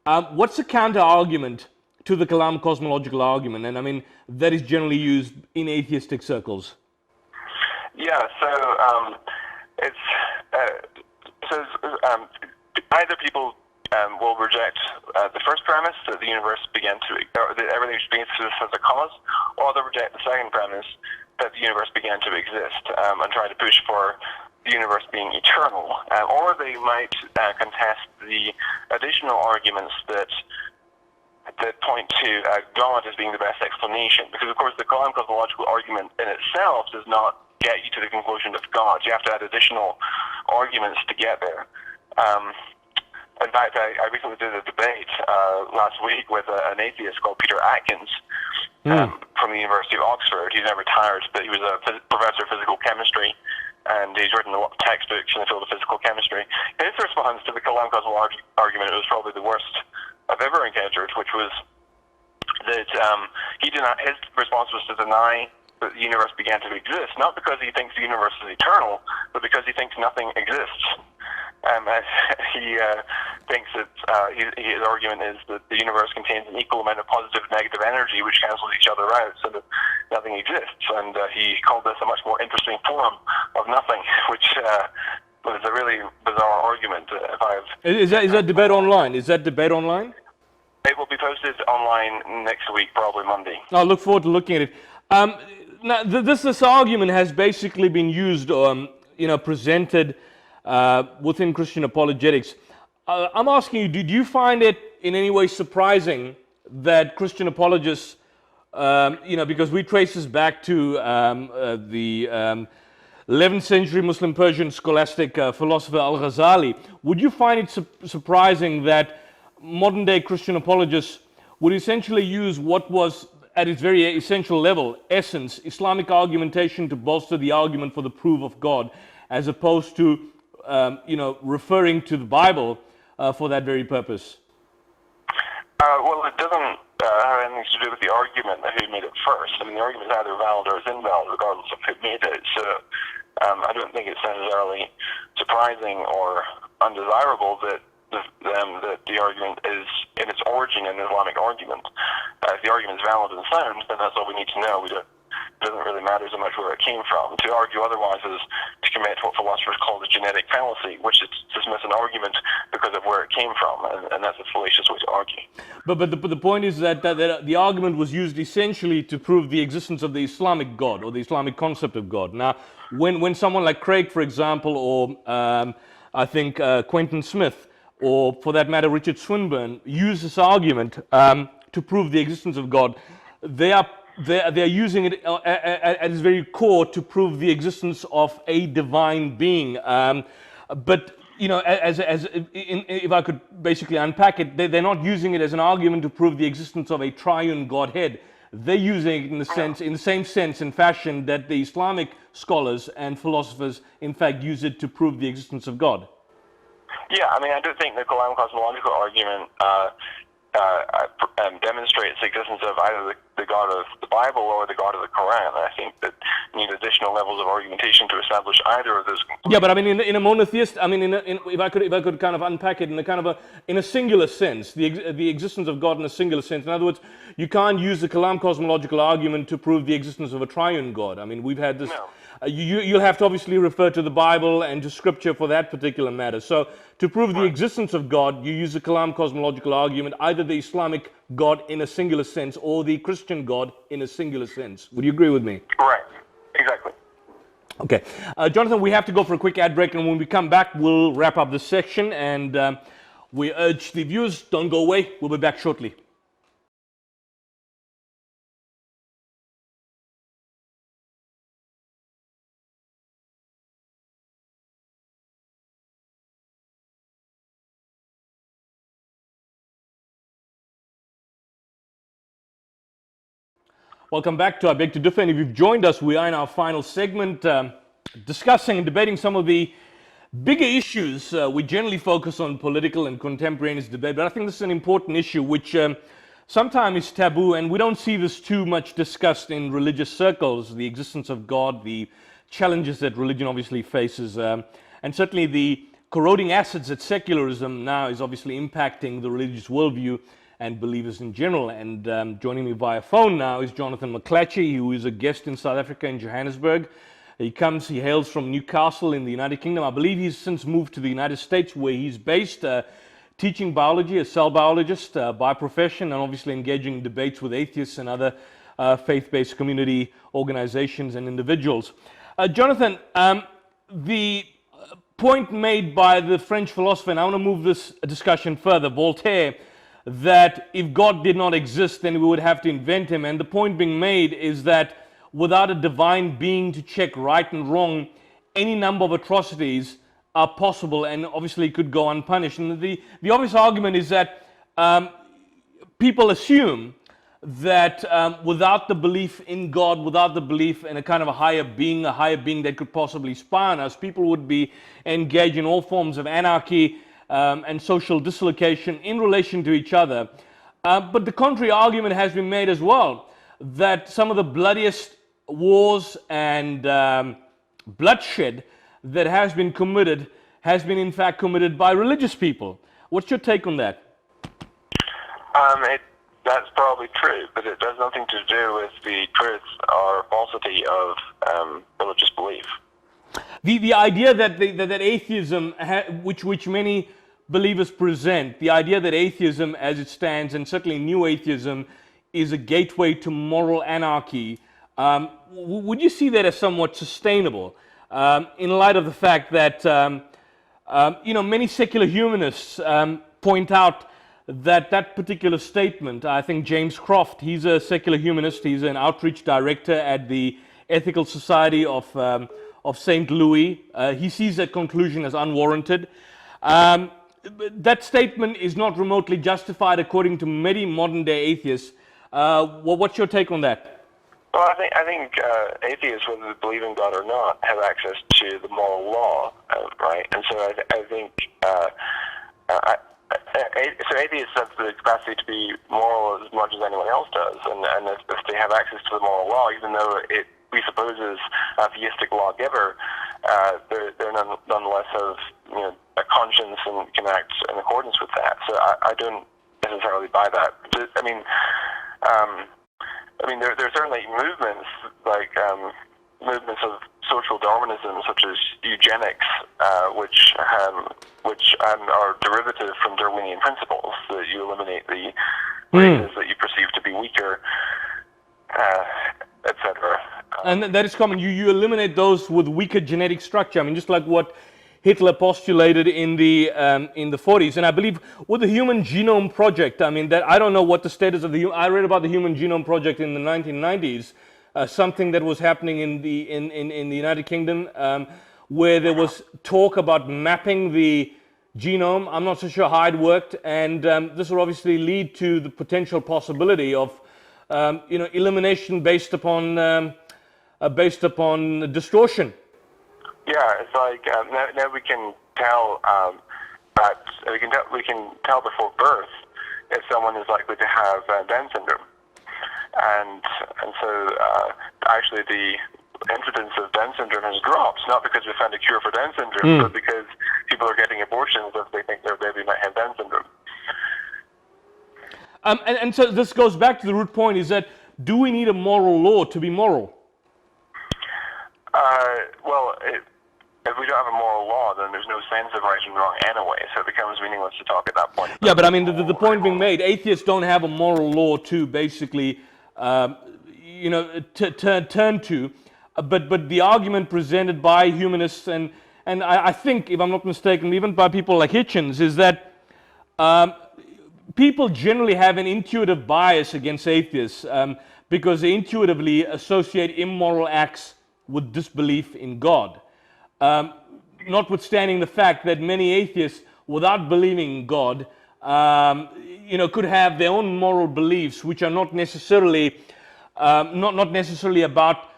What's the counter-argument to the Kalam cosmological argument? And that is generally used in atheistic circles. Yeah, so either people will reject the first premise, that the universe began to, or that everything begins to exist as a cause, or they'll reject the second premise, that the universe began to exist, and try to push for the universe being eternal. Or they might contest the additional arguments that point to God as being the best explanation. Because, of course, the Kalam cosmological argument in itself does not get you to the conclusion of God. You have to add additional arguments to get there. In fact, I recently did a debate last week with an atheist called Peter Atkins from the University of Oxford. He's now retired, but he was a professor of physical chemistry, and he's written a lot of textbooks in the field of physical chemistry. His response to the Kalam Cosmol argument was probably the worst I've ever encountered, which was that his response was to deny that the universe began to exist, not because he thinks the universe is eternal, but because he thinks nothing exists. He thinks that his argument is that the universe contains an equal amount of positive and negative energy which cancels each other out, so that nothing exists. And he called this a much more interesting form of nothing, which was a really bizarre argument. Is that debate online? Is that debate online? It will be posted online next week, probably Monday. I look forward to looking at it. Now, this argument has basically been used, presented within Christian apologetics. I'm asking you, did you find it in any way surprising that Christian apologists, because we trace this back to the 11th century Muslim Persian scholastic philosopher Al-Ghazali, would you find it surprising that modern day Christian apologists would essentially use what was at its very essential level, essence, Islamic argumentation to bolster the argument for the proof of God, as opposed to referring to the Bible for that very purpose? Well, it doesn't have anything to do with the argument of who made it first. I mean, the argument is either valid or it's invalid, regardless of who made it. So I don't think it's necessarily surprising or undesirable that the argument is in its origin an Islamic argument. If the argument is valid and sound, then that's all we need to know. It doesn't really matter so much where it came from. To argue otherwise is to commit what philosophers call the genetic fallacy, which is to dismiss an argument because of where it came from, and that's a fallacious way to argue. But the point is that the argument was used essentially to prove the existence of the Islamic God or the Islamic concept of God. Now, when someone like Craig, for example, or I think Quentin Smith, or for that matter Richard Swinburne, use this argument to prove the existence of God, they are using it at its very core to prove the existence of a divine being. But if I could basically unpack it, they're not using it as an argument to prove the existence of a triune Godhead. They're using it in the same sense and fashion that the Islamic scholars and philosophers, in fact, use it to prove the existence of God. Yeah, I mean, I do think the Kalam cosmological argument demonstrates the existence of either the God of the Bible or the God of the Quran. I think that you need additional levels of argumentation to establish either of those conclusions. Yeah, but I mean, in a monotheist, I mean, if I could kind of unpack it in a singular sense, the existence of God in a singular sense. In other words, you can't use the Kalam cosmological argument to prove the existence of a triune God. I mean, we've had this. No. You'll have to obviously refer to the Bible and to Scripture for that particular matter. So, to prove the existence of God, you use the Kalam cosmological argument, either the Islamic God in a singular sense or the Christian God in a singular sense. Would you agree with me? Right. Exactly. Okay. Jonathan, we have to go for a quick ad break, and when we come back, we'll wrap up this section, and we urge the viewers, don't go away. We'll be back shortly. Welcome back to I Beg to Differ, and if you've joined us, we are in our final segment discussing and debating some of the bigger issues. We generally focus on political and contemporaneous debate, but I think this is an important issue which sometimes is taboo, and we don't see this too much discussed in religious circles, the existence of God, the challenges that religion obviously faces, and certainly the corroding acids that secularism now is obviously impacting the religious worldview and believers in general. And joining me via phone now is Jonathan McClatchy, who is a guest in South Africa in Johannesburg. He hails from Newcastle in the United Kingdom. I believe he's since moved to the United States, where he's based, teaching biology, a cell biologist by profession, and obviously engaging in debates with atheists and other faith-based community organizations and individuals. Jonathan, the point made by the French philosopher, and I want to move this discussion further, Voltaire, that if God did not exist, then we would have to invent him. And the point being made is that without a divine being to check right and wrong, any number of atrocities are possible and obviously could go unpunished. And the obvious argument is that people assume that without the belief in God, without the belief in a kind of a higher being that could possibly spy on us, people would be engaged in all forms of anarchy and social dislocation in relation to each other. But the contrary argument has been made as well, that some of the bloodiest wars and bloodshed that has been in fact committed by religious people. What's your take on that? That's probably true, but it has nothing to do with the truth or falsity of religious belief. The idea that atheism, which many believers present, the idea that atheism as it stands, and certainly new atheism, is a gateway to moral anarchy, would you see that as somewhat sustainable in light of the fact that many secular humanists point out that particular statement? I think James Croft, he's a secular humanist, he's an outreach director at the Ethical Society of St. Louis. He sees that conclusion as unwarranted. That statement is not remotely justified according to many modern day atheists. What's your take on that? Well, I think atheists, whether they believe in God or not, have access to the moral law, right? And so I think so atheists have the capacity to be moral as much as anyone else does, and if they have access to the moral law, even though it presupposes a theistic lawgiver, they're nonetheless have a conscience and can act in accordance with that. So I don't necessarily buy that. I mean, there are certainly movements like movements of social Darwinism, such as eugenics, which are derivative from Darwinian principles, that you eliminate the races that you perceive to be weaker, etc. And that is common. You eliminate those with weaker genetic structure. I mean, just like what Hitler postulated in the 40s, and I believe with the Human Genome Project. I mean, that I don't know what the status of I read about the Human Genome Project in the 1990s, something that was happening in the United Kingdom, where there was talk about mapping the genome. I'm not so sure how it worked, and this will obviously lead to the potential possibility of elimination based upon distortion. Yeah, it's like now we can tell that we can tell before birth if someone is likely to have Down syndrome, and so actually the incidence of Down syndrome has dropped, not because we found a cure for Down syndrome, but because people are getting abortions if they think their baby might have Down syndrome. And so this goes back to the root point: is that do we need a moral law to be moral? Well, if we don't have a moral law, then there's no sense of right and wrong anyway, so it becomes meaningless to talk at that point. Yeah, but I mean, the point being made, atheists don't have a moral law to basically, turn to, but the argument presented by humanists, and I think, if I'm not mistaken, even by people like Hitchens, is that people generally have an intuitive bias against atheists because they intuitively associate immoral acts with disbelief in God. Notwithstanding the fact that many atheists, without believing in God, could have their own moral beliefs, which are not necessarily about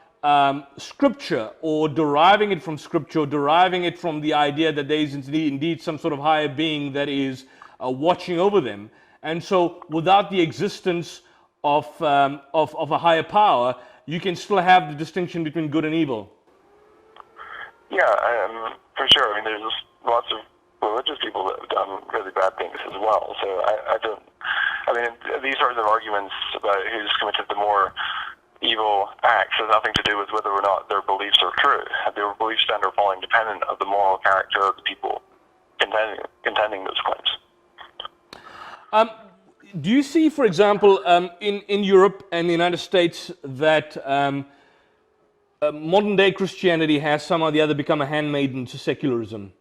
Scripture, or deriving it from Scripture, or deriving it from the idea that there is indeed some sort of higher being that is watching over them. And so, without the existence of a higher power, you can still have the distinction between good and evil. Yeah, for sure. I mean, there's lots of religious people that have done really bad things as well. So these sorts of arguments about who's committed the more evil acts has nothing to do with whether or not their beliefs are true. Their beliefs stand or fall independent of the moral character of the people contending those claims. Do you see, for example, in Europe and the United States, that modern-day Christianity has somehow or the other become a handmaiden to secularism?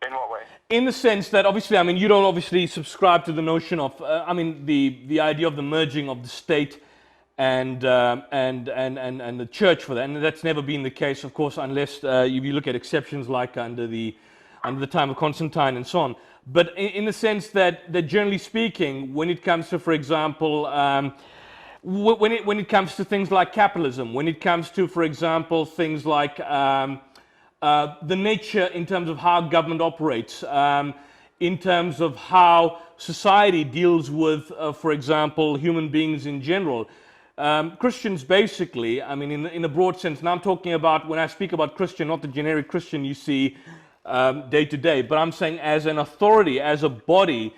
In what way? In the sense that, obviously, I mean, you don't obviously subscribe to the notion of, the idea of the merging of the state and the church for that. And that's never been the case, of course, unless you look at exceptions like under the time of Constantine and so on. But in the sense that generally speaking, when it comes to, for example, when it comes to things like capitalism, when it comes to, for example, things like the nature in terms of how government operates, in terms of how society deals with, for example, human beings in general. Christians basically, I mean, in a broad sense, and I'm talking about, when I speak about Christian, not the generic Christian you see day to day, but I'm saying as an authority, as a body,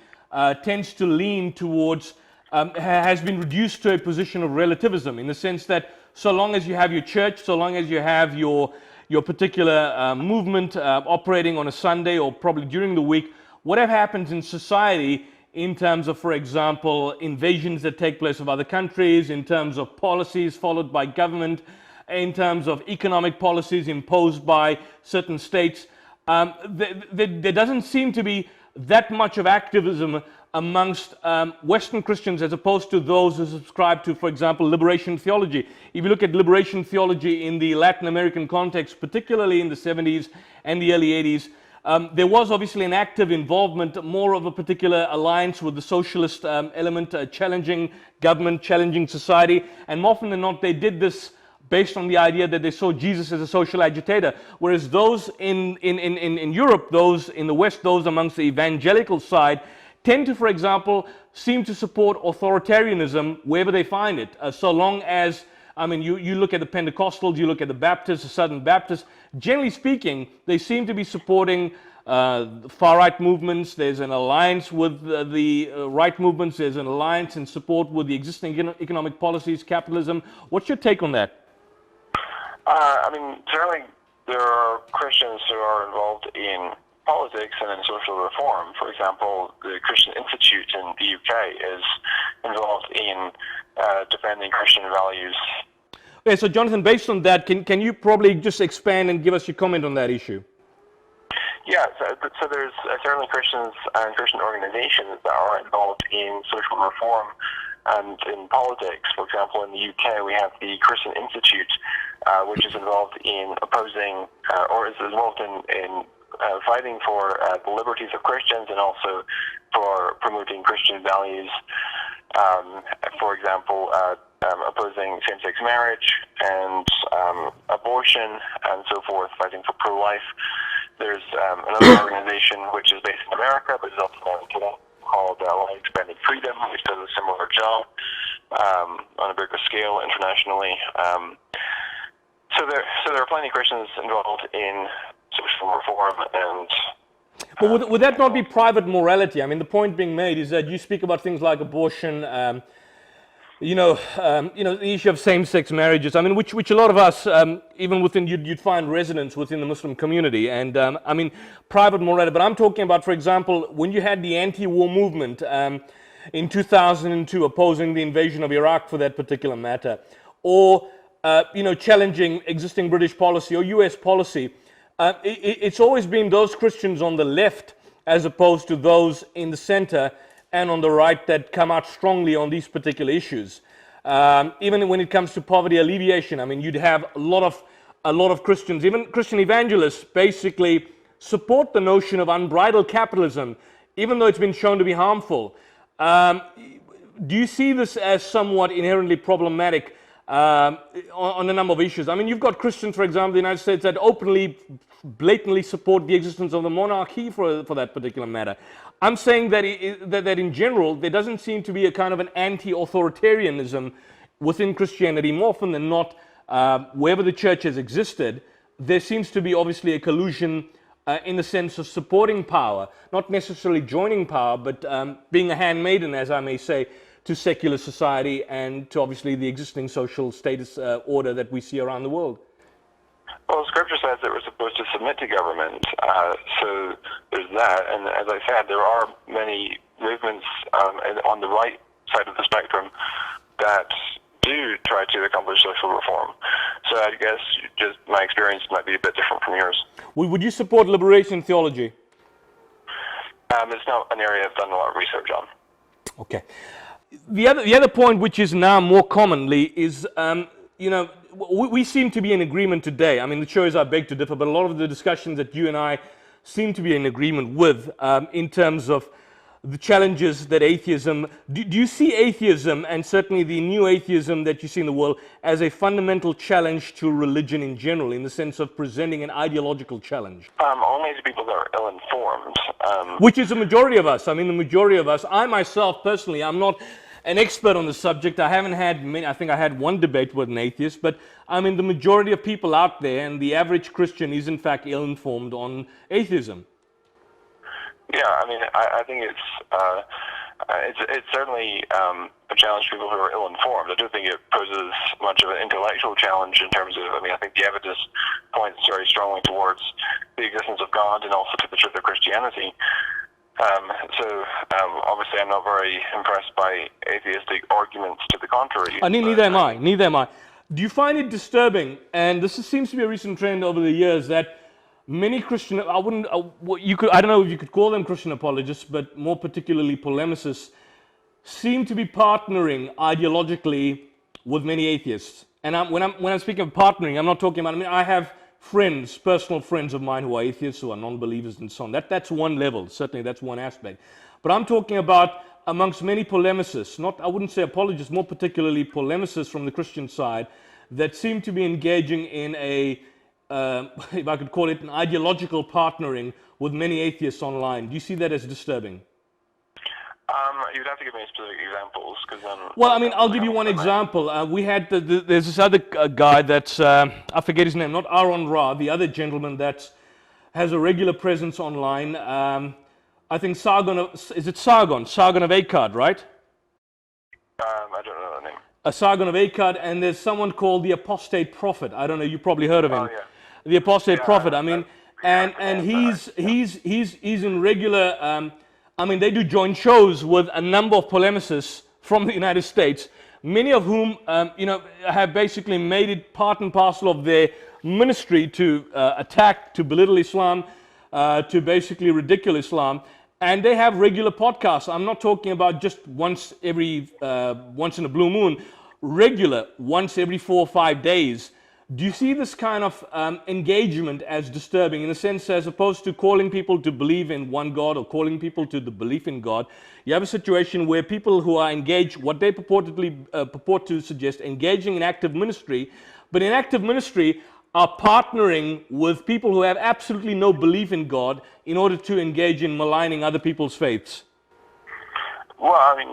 tends to lean towards, has been reduced to a position of relativism, in the sense that so long as you have your church, so long as you have your particular movement operating on a Sunday or probably during the week, whatever happens in society in terms of, for example, invasions that take place of other countries, in terms of policies followed by government, in terms of economic policies imposed by certain states, there doesn't seem to be that much of activism amongst Western Christians as opposed to those who subscribe to, for example, liberation theology. If you look at liberation theology in the Latin American context, particularly in the 70s and the early 80s, there was obviously an active involvement, more of a particular alliance with the socialist element, challenging government, challenging society, and more often than not, they did this based on the idea that they saw Jesus as a social agitator, whereas those in Europe, those in the West, those amongst the evangelical side, tend to, for example, seem to support authoritarianism wherever they find it, so long as, I mean, you look at the Pentecostals, you look at the Baptists, the Southern Baptists, generally speaking, they seem to be supporting far-right movements. There's an alliance with the right movements. There's an alliance in support with the existing economic policies, capitalism. What's your take on that? I mean, certainly there are Christians who are involved in politics and in social reform. For example, the Christian Institute in the UK is involved in defending Christian values. Okay, so Jonathan, based on that, can you probably just expand and give us your comment on that issue? Yeah, so there's certainly Christians and Christian organizations that are involved in social reform and in politics. For example, in the UK, we have the Christian Institute, which is involved in opposing, or is involved in fighting for the liberties of Christians and also for promoting Christian values. For example, opposing same-sex marriage and abortion and so forth, fighting for pro-life. There's another organization which is based in America, but is also known today, called Life Expanding Freedom, which does a similar job on a bigger scale internationally. So there are plenty of Christians involved in social reform and. But would that not be private morality? I mean, the point being made is that you speak about things like abortion, the issue of same-sex marriages. I mean, which a lot of us, even within you'd find resonance within the Muslim community. And I mean, private morality. But I'm talking about, for example, when you had the anti-war movement in 2002, opposing the invasion of Iraq, for that particular matter, or challenging existing British policy or U.S. policy. It's always been those Christians on the left as opposed to those in the center and on the right that come out strongly on these particular issues. Even when it comes to poverty alleviation, I mean, you'd have a lot of Christians, even Christian evangelists, basically support the notion of unbridled capitalism, even though it's been shown to be harmful. Do you see this as somewhat inherently problematic on a number of issues? I mean, you've got Christians, for example, in the United States that openly, blatantly support the existence of the monarchy for that particular matter. I'm saying that in general, there doesn't seem to be a kind of an anti-authoritarianism within Christianity. More often than not, wherever the church has existed, there seems to be obviously a collusion in the sense of supporting power, not necessarily joining power, but being a handmaiden, as I may say, to secular society and to obviously the existing social status order that we see around the world. Well, Scripture says that we're supposed to submit to government, so there's that. And as I said, there are many movements on the right side of the spectrum that do try to accomplish social reform. So I guess just my experience might be a bit different from yours. Would you support liberation theology? It's not an area I've done a lot of research on. Okay. the other point, which is now more commonly, is we seem to be in agreement today. I mean, the shows I beg to differ, but a lot of the discussions that you and I seem to be in agreement with in terms of the challenges that atheism. Do you see atheism, and certainly the new atheism that you see in the world, as a fundamental challenge to religion in general, in the sense of presenting an ideological challenge? Only to people that are ill-informed. Which is the majority of us. I mean, the majority of us. I myself, personally, I'm not an expert on the subject. I haven't had many. I think I had one debate with an atheist, but I mean, the majority of people out there, and the average Christian, is in fact ill-informed on atheism. Yeah, I mean, I think it's certainly a challenge for people who are ill-informed. I don't think it poses much of an intellectual challenge in terms of, I mean, I think the evidence points very strongly towards the existence of God and also to the truth of Christianity. Obviously I'm not very impressed by atheistic arguments to the contrary. Neither am I. Neither am I. Do you find it disturbing, and this seems to be a recent trend over the years, that many Christian, I don't know if you could call them Christian apologists, but more particularly polemicists, seem to be partnering ideologically with many atheists? And when I'm speaking of partnering, I'm not talking about, I mean, I have friends, personal friends of mine who are atheists, who are non-believers and so on. That's one level, certainly that's one aspect. But I'm talking about amongst many polemicists, I wouldn't say apologists, more particularly polemicists from the Christian side, that seem to be engaging in a, if I could call it, an ideological partnering with many atheists online. Do you see that as disturbing? You'd have to give me specific examples, because well, I mean, I'll give you one example. We had there's this other guy that's I forget his name, not Aaron Ra, the other gentleman that has a regular presence online. I think Sargon of Akkad, right? I don't know that name. Sargon of Akkad, and there's someone called the Apostate Prophet. I don't know, you probably heard of him. Oh, yeah. The Apostate Prophet. I mean, and he's in regular. I mean, they do joint shows with a number of polemicists from the United States, many of whom, have basically made it part and parcel of their ministry to attack, to belittle Islam, to basically ridicule Islam. And they have regular podcasts. I'm not talking about just once in a blue moon, regular, once every 4 or 5 days. Do you see this kind of engagement as disturbing, in a sense, as opposed to calling people to believe in one God or calling people to the belief in God? You have a situation where people who are engaged, what they purport to suggest, engaging in active ministry, but in active ministry are partnering with people who have absolutely no belief in God in order to engage in maligning other people's faiths. Well, I mean,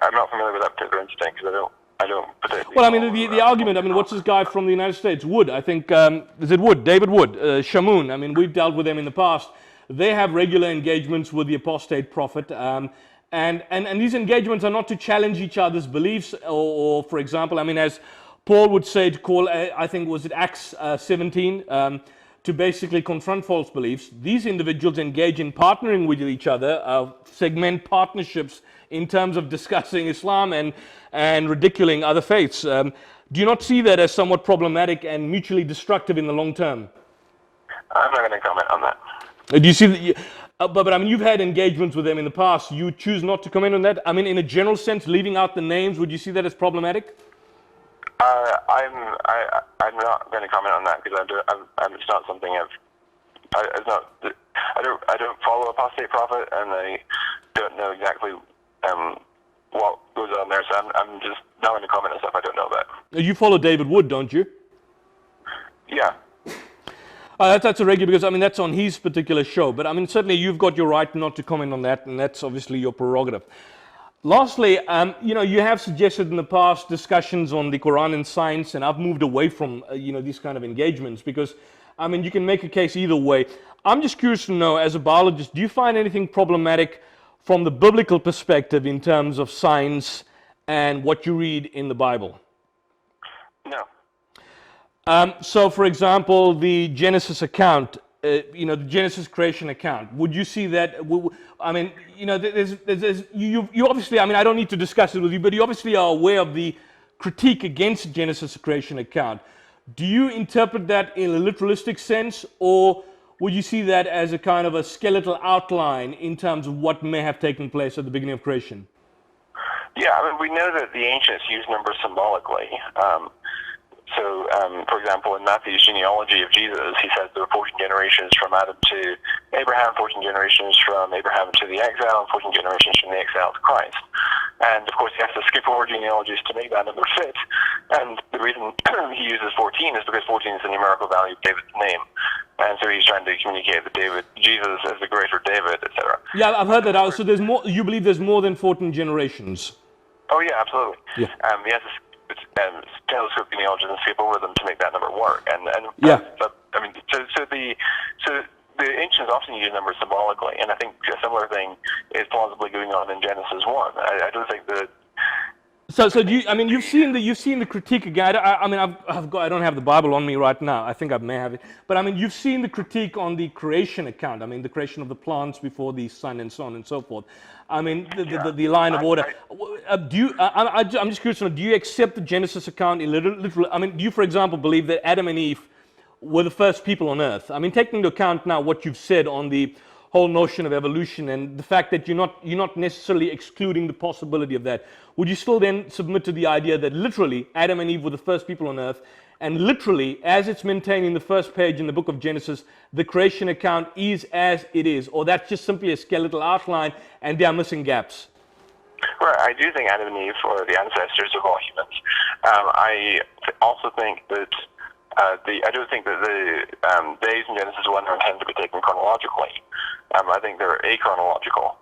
I'm not familiar with that particular incident because I don't particularly. Well, I mean, the argument, I mean, what's this guy from the United States? Wood, I think, is it Wood? David Wood, Shamoon. I mean, we've dealt with them in the past. They have regular engagements with the Apostate Prophet. And these engagements are not to challenge each other's beliefs or for example, I mean, as Paul would say, to call, I think, was it Acts 17, to basically confront false beliefs. These individuals engage in partnering with each other, segment partnerships in terms of discussing Islam and ridiculing other faiths. Do you not see that as somewhat problematic and mutually destructive in the long term? I'm not going to comment on that. Do you see that? But I mean, you've had engagements with them in the past. You choose not to comment on that? I mean, in a general sense, leaving out the names, would you see that as problematic? I'm not going to comment on that because it's not something I don't follow Apostate Prophet, and I don't know exactly what goes on there, so I'm just not going to comment on stuff I don't know about. You follow David Wood, don't you? Yeah. That's a regular, because I mean that's on his particular show, but I mean certainly you've got your right not to comment on that, and that's obviously your prerogative. Lastly, you have suggested in the past discussions on the Quran and science, and I've moved away from these kind of engagements because, I mean, you can make a case either way. I'm just curious to know, as a biologist, do you find anything problematic from the biblical perspective in terms of science and what you read in the Bible? No. So, for example, the Genesis account, the Genesis creation account, would you see that? I mean, you obviously, I mean, I don't need to discuss it with you, but you obviously are aware of the critique against Genesis creation account. Do you interpret that in a literalistic sense, or would you see that as a kind of a skeletal outline in terms of what may have taken place at the beginning of creation? Yeah, I mean, we know that the ancients used numbers symbolically. For example, in Matthew's genealogy of Jesus, he says there were 14 generations from Adam to Abraham, 14 generations from Abraham to the exile, and 14 generations from the exile to Christ. And, of course, he has to skip over genealogies to make that number fit. And the reason he uses 14 is because 14 is the numerical value of David's name. And so he's trying to communicate that Jesus is the greater David, etc. Yeah, I've heard that. So there's more. You believe there's more than 14 generations? Oh, yeah, absolutely. Yeah. He has to telescope genealogies and skip over them to make that number work. Yeah. I mean, so the ancients often use numbers symbolically, and I think a similar thing is plausibly going on in Genesis 1. I don't think that. So do you? I mean, you've seen the critique again. I don't have the Bible on me right now. I think I may have it, but I mean, you've seen the critique on the creation account. I mean, the creation of the plants before the sun, and so on and so forth. I mean, the line of order. I'm just curious to know, do you accept the Genesis account in literal? I mean, do you, for example, believe that Adam and Eve were the first people on Earth? I mean, taking into account now what you've said on the whole notion of evolution and the fact that you're not necessarily excluding the possibility of that, would you still then submit to the idea that literally Adam and Eve were the first people on Earth, and literally, as it's maintained in the first page in the book of Genesis, the creation account is as it is, or that's just simply a skeletal outline and they are missing gaps? Right, I do think Adam and Eve are the ancestors of all humans. I also think that I don't think that the days in Genesis 1 are intended to be taken chronologically. I think they're achronological.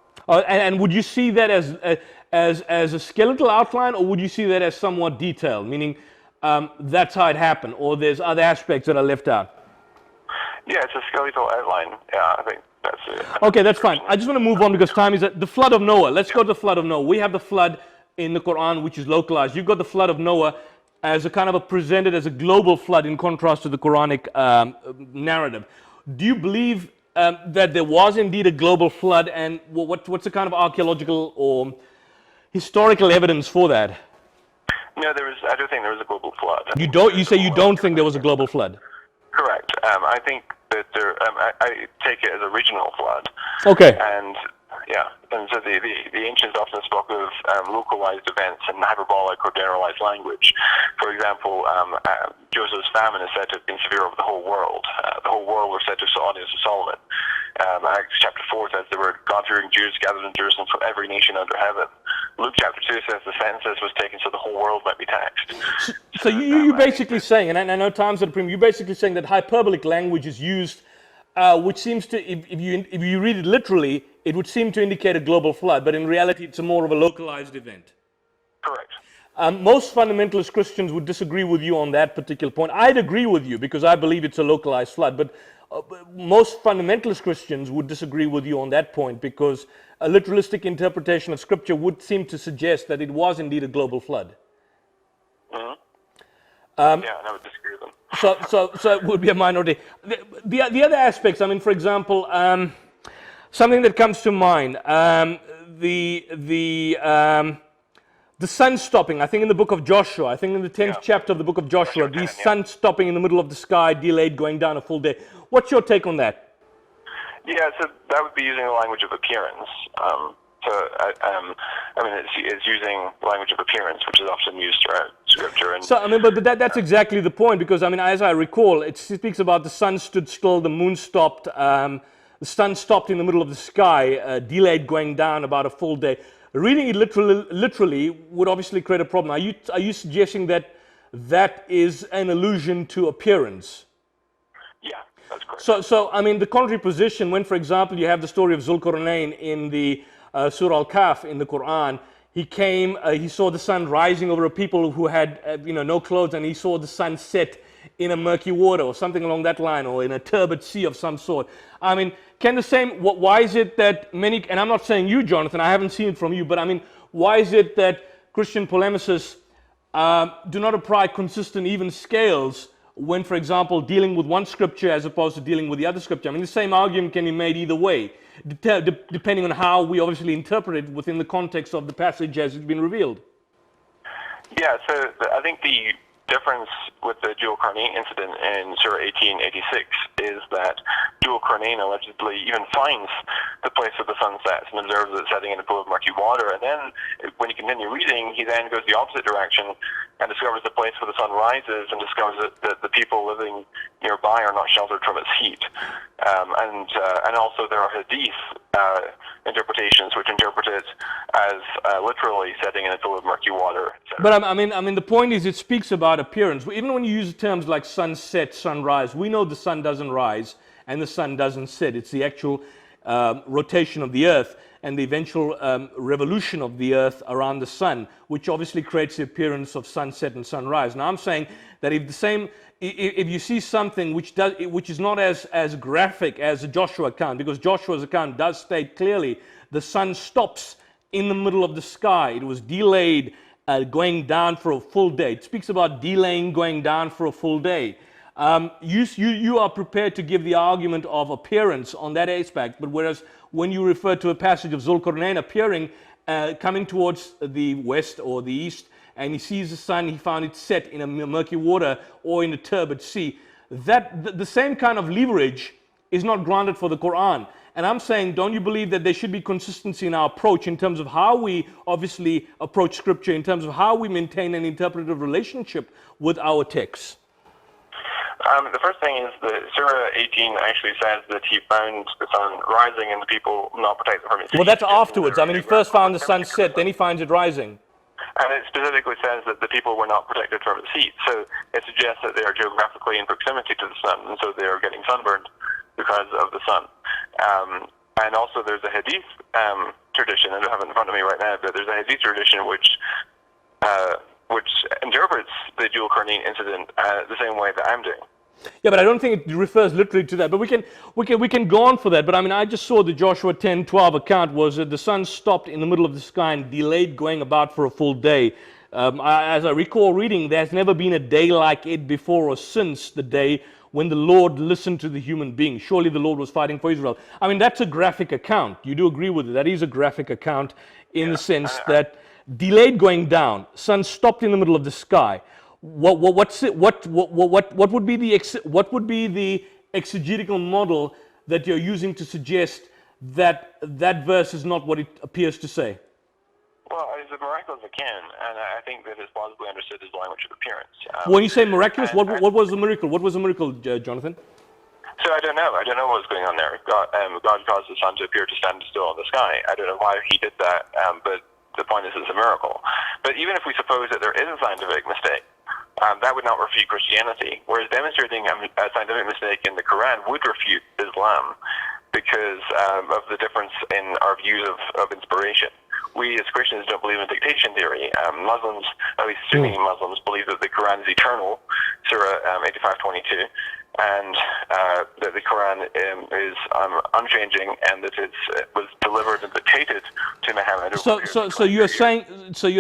And would you see that as a skeletal outline, or would you see that as somewhat detailed, meaning that's how it happened, or there's other aspects that are left out? Yeah, it's a skeletal outline. Yeah, I think that's it. Okay, that's fine. I just want to move on because time is at the flood of Noah. Let's go to the flood of Noah. We have the flood in the Quran, which is localized. You've got the flood of Noah as a kind of presented as a global flood in contrast to the Quranic narrative. Do you believe that there was indeed a global flood, and what's the kind of archaeological or historical evidence for that? No, I don't think there was a global flood. You don't. You say you don't think there was a global flood. Correct. I think that I take it as a regional flood. Okay. And so the ancients often spoke of localized events in hyperbolic or generalized language. For example, Joseph's famine is said to have been severe over the whole world. The whole world was said to have audience of Solomon. Acts chapter 4 says there were God-fearing Jews gathered in Jerusalem from every nation under heaven. Luke chapter 2 says the census was taken so the whole world might be taxed. So you're basically saying, and I know time's at a premium, you're basically saying that hyperbolic language is used, which seems to, if you read it literally, it would seem to indicate a global flood, but in reality it's more of a localized event. Correct. Most fundamentalist Christians would disagree with you on that particular point. I'd agree with you because I believe it's a localized flood, but most fundamentalist Christians would disagree with you on that point because a literalistic interpretation of Scripture would seem to suggest that it was indeed a global flood. Mm-hmm. I would disagree with them. So it would be a minority. The other aspects, I mean, for example, something that comes to mind, the sun stopping, I think in the book of Joshua, I think in the 10th chapter of the book of Joshua, the sun stopping in the middle of the sky, delayed going down a full day. What's your take on that? Yeah, so that would be using the language of appearance. It's using language of appearance, which is often used throughout Scripture. And, so, I mean, but that's exactly the point, because, I mean, as I recall, it speaks about the sun stood still, the moon stopped, the sun stopped in the middle of the sky, delayed going down about a full day. Reading it literally would obviously create a problem. Are you suggesting that is an allusion to appearance? Yeah, that's correct. So I mean, the contrary position, when, for example, you have the story of Zulkarnain in the Surah Al-Kahf in the Quran, he came, he saw the sun rising over a people who had, no clothes, and he saw the sun set in a murky water or something along that line, or in a turbid sea of some sort. I mean, why is it that many, and I'm not saying you, Jonathan, I haven't seen it from you, but I mean, why is it that Christian polemicists do not apply consistent, even scales when, for example, dealing with one scripture as opposed to dealing with the other scripture? I mean, the same argument can be made either way, depending on how we obviously interpret it within the context of the passage as it's been revealed. Yeah, so I think difference with the dual carnane incident in Surah 1886 is that dual carnane allegedly even finds the place where the sun sets and observes it setting in a pool of murky water. And then, when you continue reading, he then goes the opposite direction and discovers the place where the sun rises and discovers that the people living nearby are not sheltered from its heat. And also there are hadith interpretations which interpret it as literally setting in a pool of murky water. But I mean, the point is, it speaks about appearance. Even when you use terms like sunset, sunrise, we know the sun doesn't rise and the sun doesn't set. It's the actual rotation of the earth and the eventual revolution of the earth around the sun, which obviously creates the appearance of sunset and sunrise. Now, I'm saying that if you see something which is not as graphic as the Joshua account, because Joshua's account does state clearly the sun stops in the middle of the sky. It was delayed going down for a full day. It speaks about delaying going down for a full day. You are prepared to give the argument of appearance on that aspect, but whereas when you refer to a passage of Zulkarnain appearing, coming towards the west or the east, and he sees the sun, he found it set in a murky water or in a turbid sea, that the same kind of leverage is not granted for the Quran. And I'm saying, don't you believe that there should be consistency in our approach in terms of how we obviously approach Scripture, in terms of how we maintain an interpretive relationship with our texts? The first thing is that Surah 18 actually says that he found the sun rising and the people not protected from its heat. Well, that's afterwards. I mean, he first found the sun set, then he finds it rising. And it specifically says that the people were not protected from its heat. So it suggests that they are geographically in proximity to the sun, and so they are getting sunburned because of the sun. And also there's a hadith tradition, I don't have it in front of me right now, but there's a hadith tradition which interprets the dual carnane incident the same way that I'm doing. Yeah, but I don't think it refers literally to that. But we can go on for that. But I mean, I just saw the Joshua 10:12 account was that the sun stopped in the middle of the sky and delayed going about for a full day. As I recall reading, there's never been a day like it before or since the day when the Lord listened to the human being. Surely the Lord was fighting for Israel. I mean, that's a graphic account. You do agree with it? That is a graphic account in the sense that delayed going down, sun stopped in the middle of the sky. What would be the exegetical model that you're using to suggest that that verse is not what it appears to say? Well, it's as miraculous as it can, and I think that it's plausibly understood as language of appearance. When you say miraculous, what was the miracle? What was the miracle, Jonathan? So I don't know. I don't know what was going on there. God caused the sun to appear to stand still in the sky. I don't know why he did that, but the point is it's a miracle. But even if we suppose that there is a scientific mistake, that would not refute Christianity, whereas demonstrating a scientific mistake in the Quran would refute Islam because of the difference in our views of inspiration. We as Christians don't believe in dictation theory. Muslims, at least Sunni Muslims, believe that the Quran is eternal, Surah 85:22, and that the Quran is unchanging, and that it was delivered and dictated to Muhammad. So you're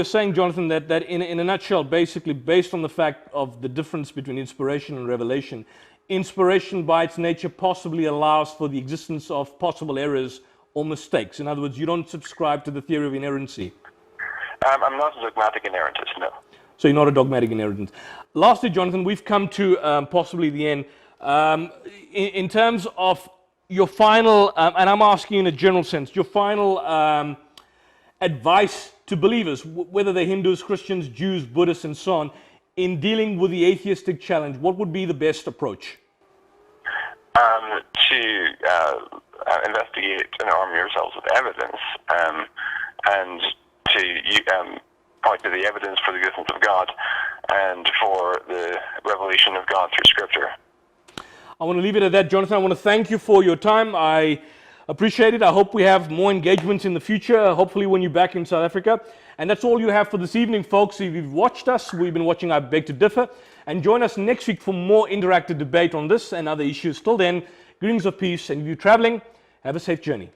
saying, Jonathan, that in a nutshell, basically, based on the fact of the difference between inspiration and revelation, inspiration by its nature possibly allows for the existence of possible errors or mistakes. In other words, you don't subscribe to the theory of inerrancy. I'm not a dogmatic inerrantist, no. So you're not a dogmatic inerrantist. Lastly, Jonathan, we've come to possibly the end. In terms of your final, and I'm asking in a general sense, your final advice to believers, whether they're Hindus, Christians, Jews, Buddhists, and so on, in dealing with the atheistic challenge, what would be the best approach? To investigate and arm yourselves with evidence, and to point to the evidence for the existence of God and for the revelation of God through Scripture. I want to leave it at that, Jonathan. I want to thank you for your time. I appreciate it. I hope we have more engagements in the future, hopefully when you're back in South Africa. And that's all you have for this evening, folks. If you've watched us, we've been watching I Beg to Differ. And join us next week for more interactive debate on this and other issues. Till then, greetings of peace. And if you're traveling, have a safe journey.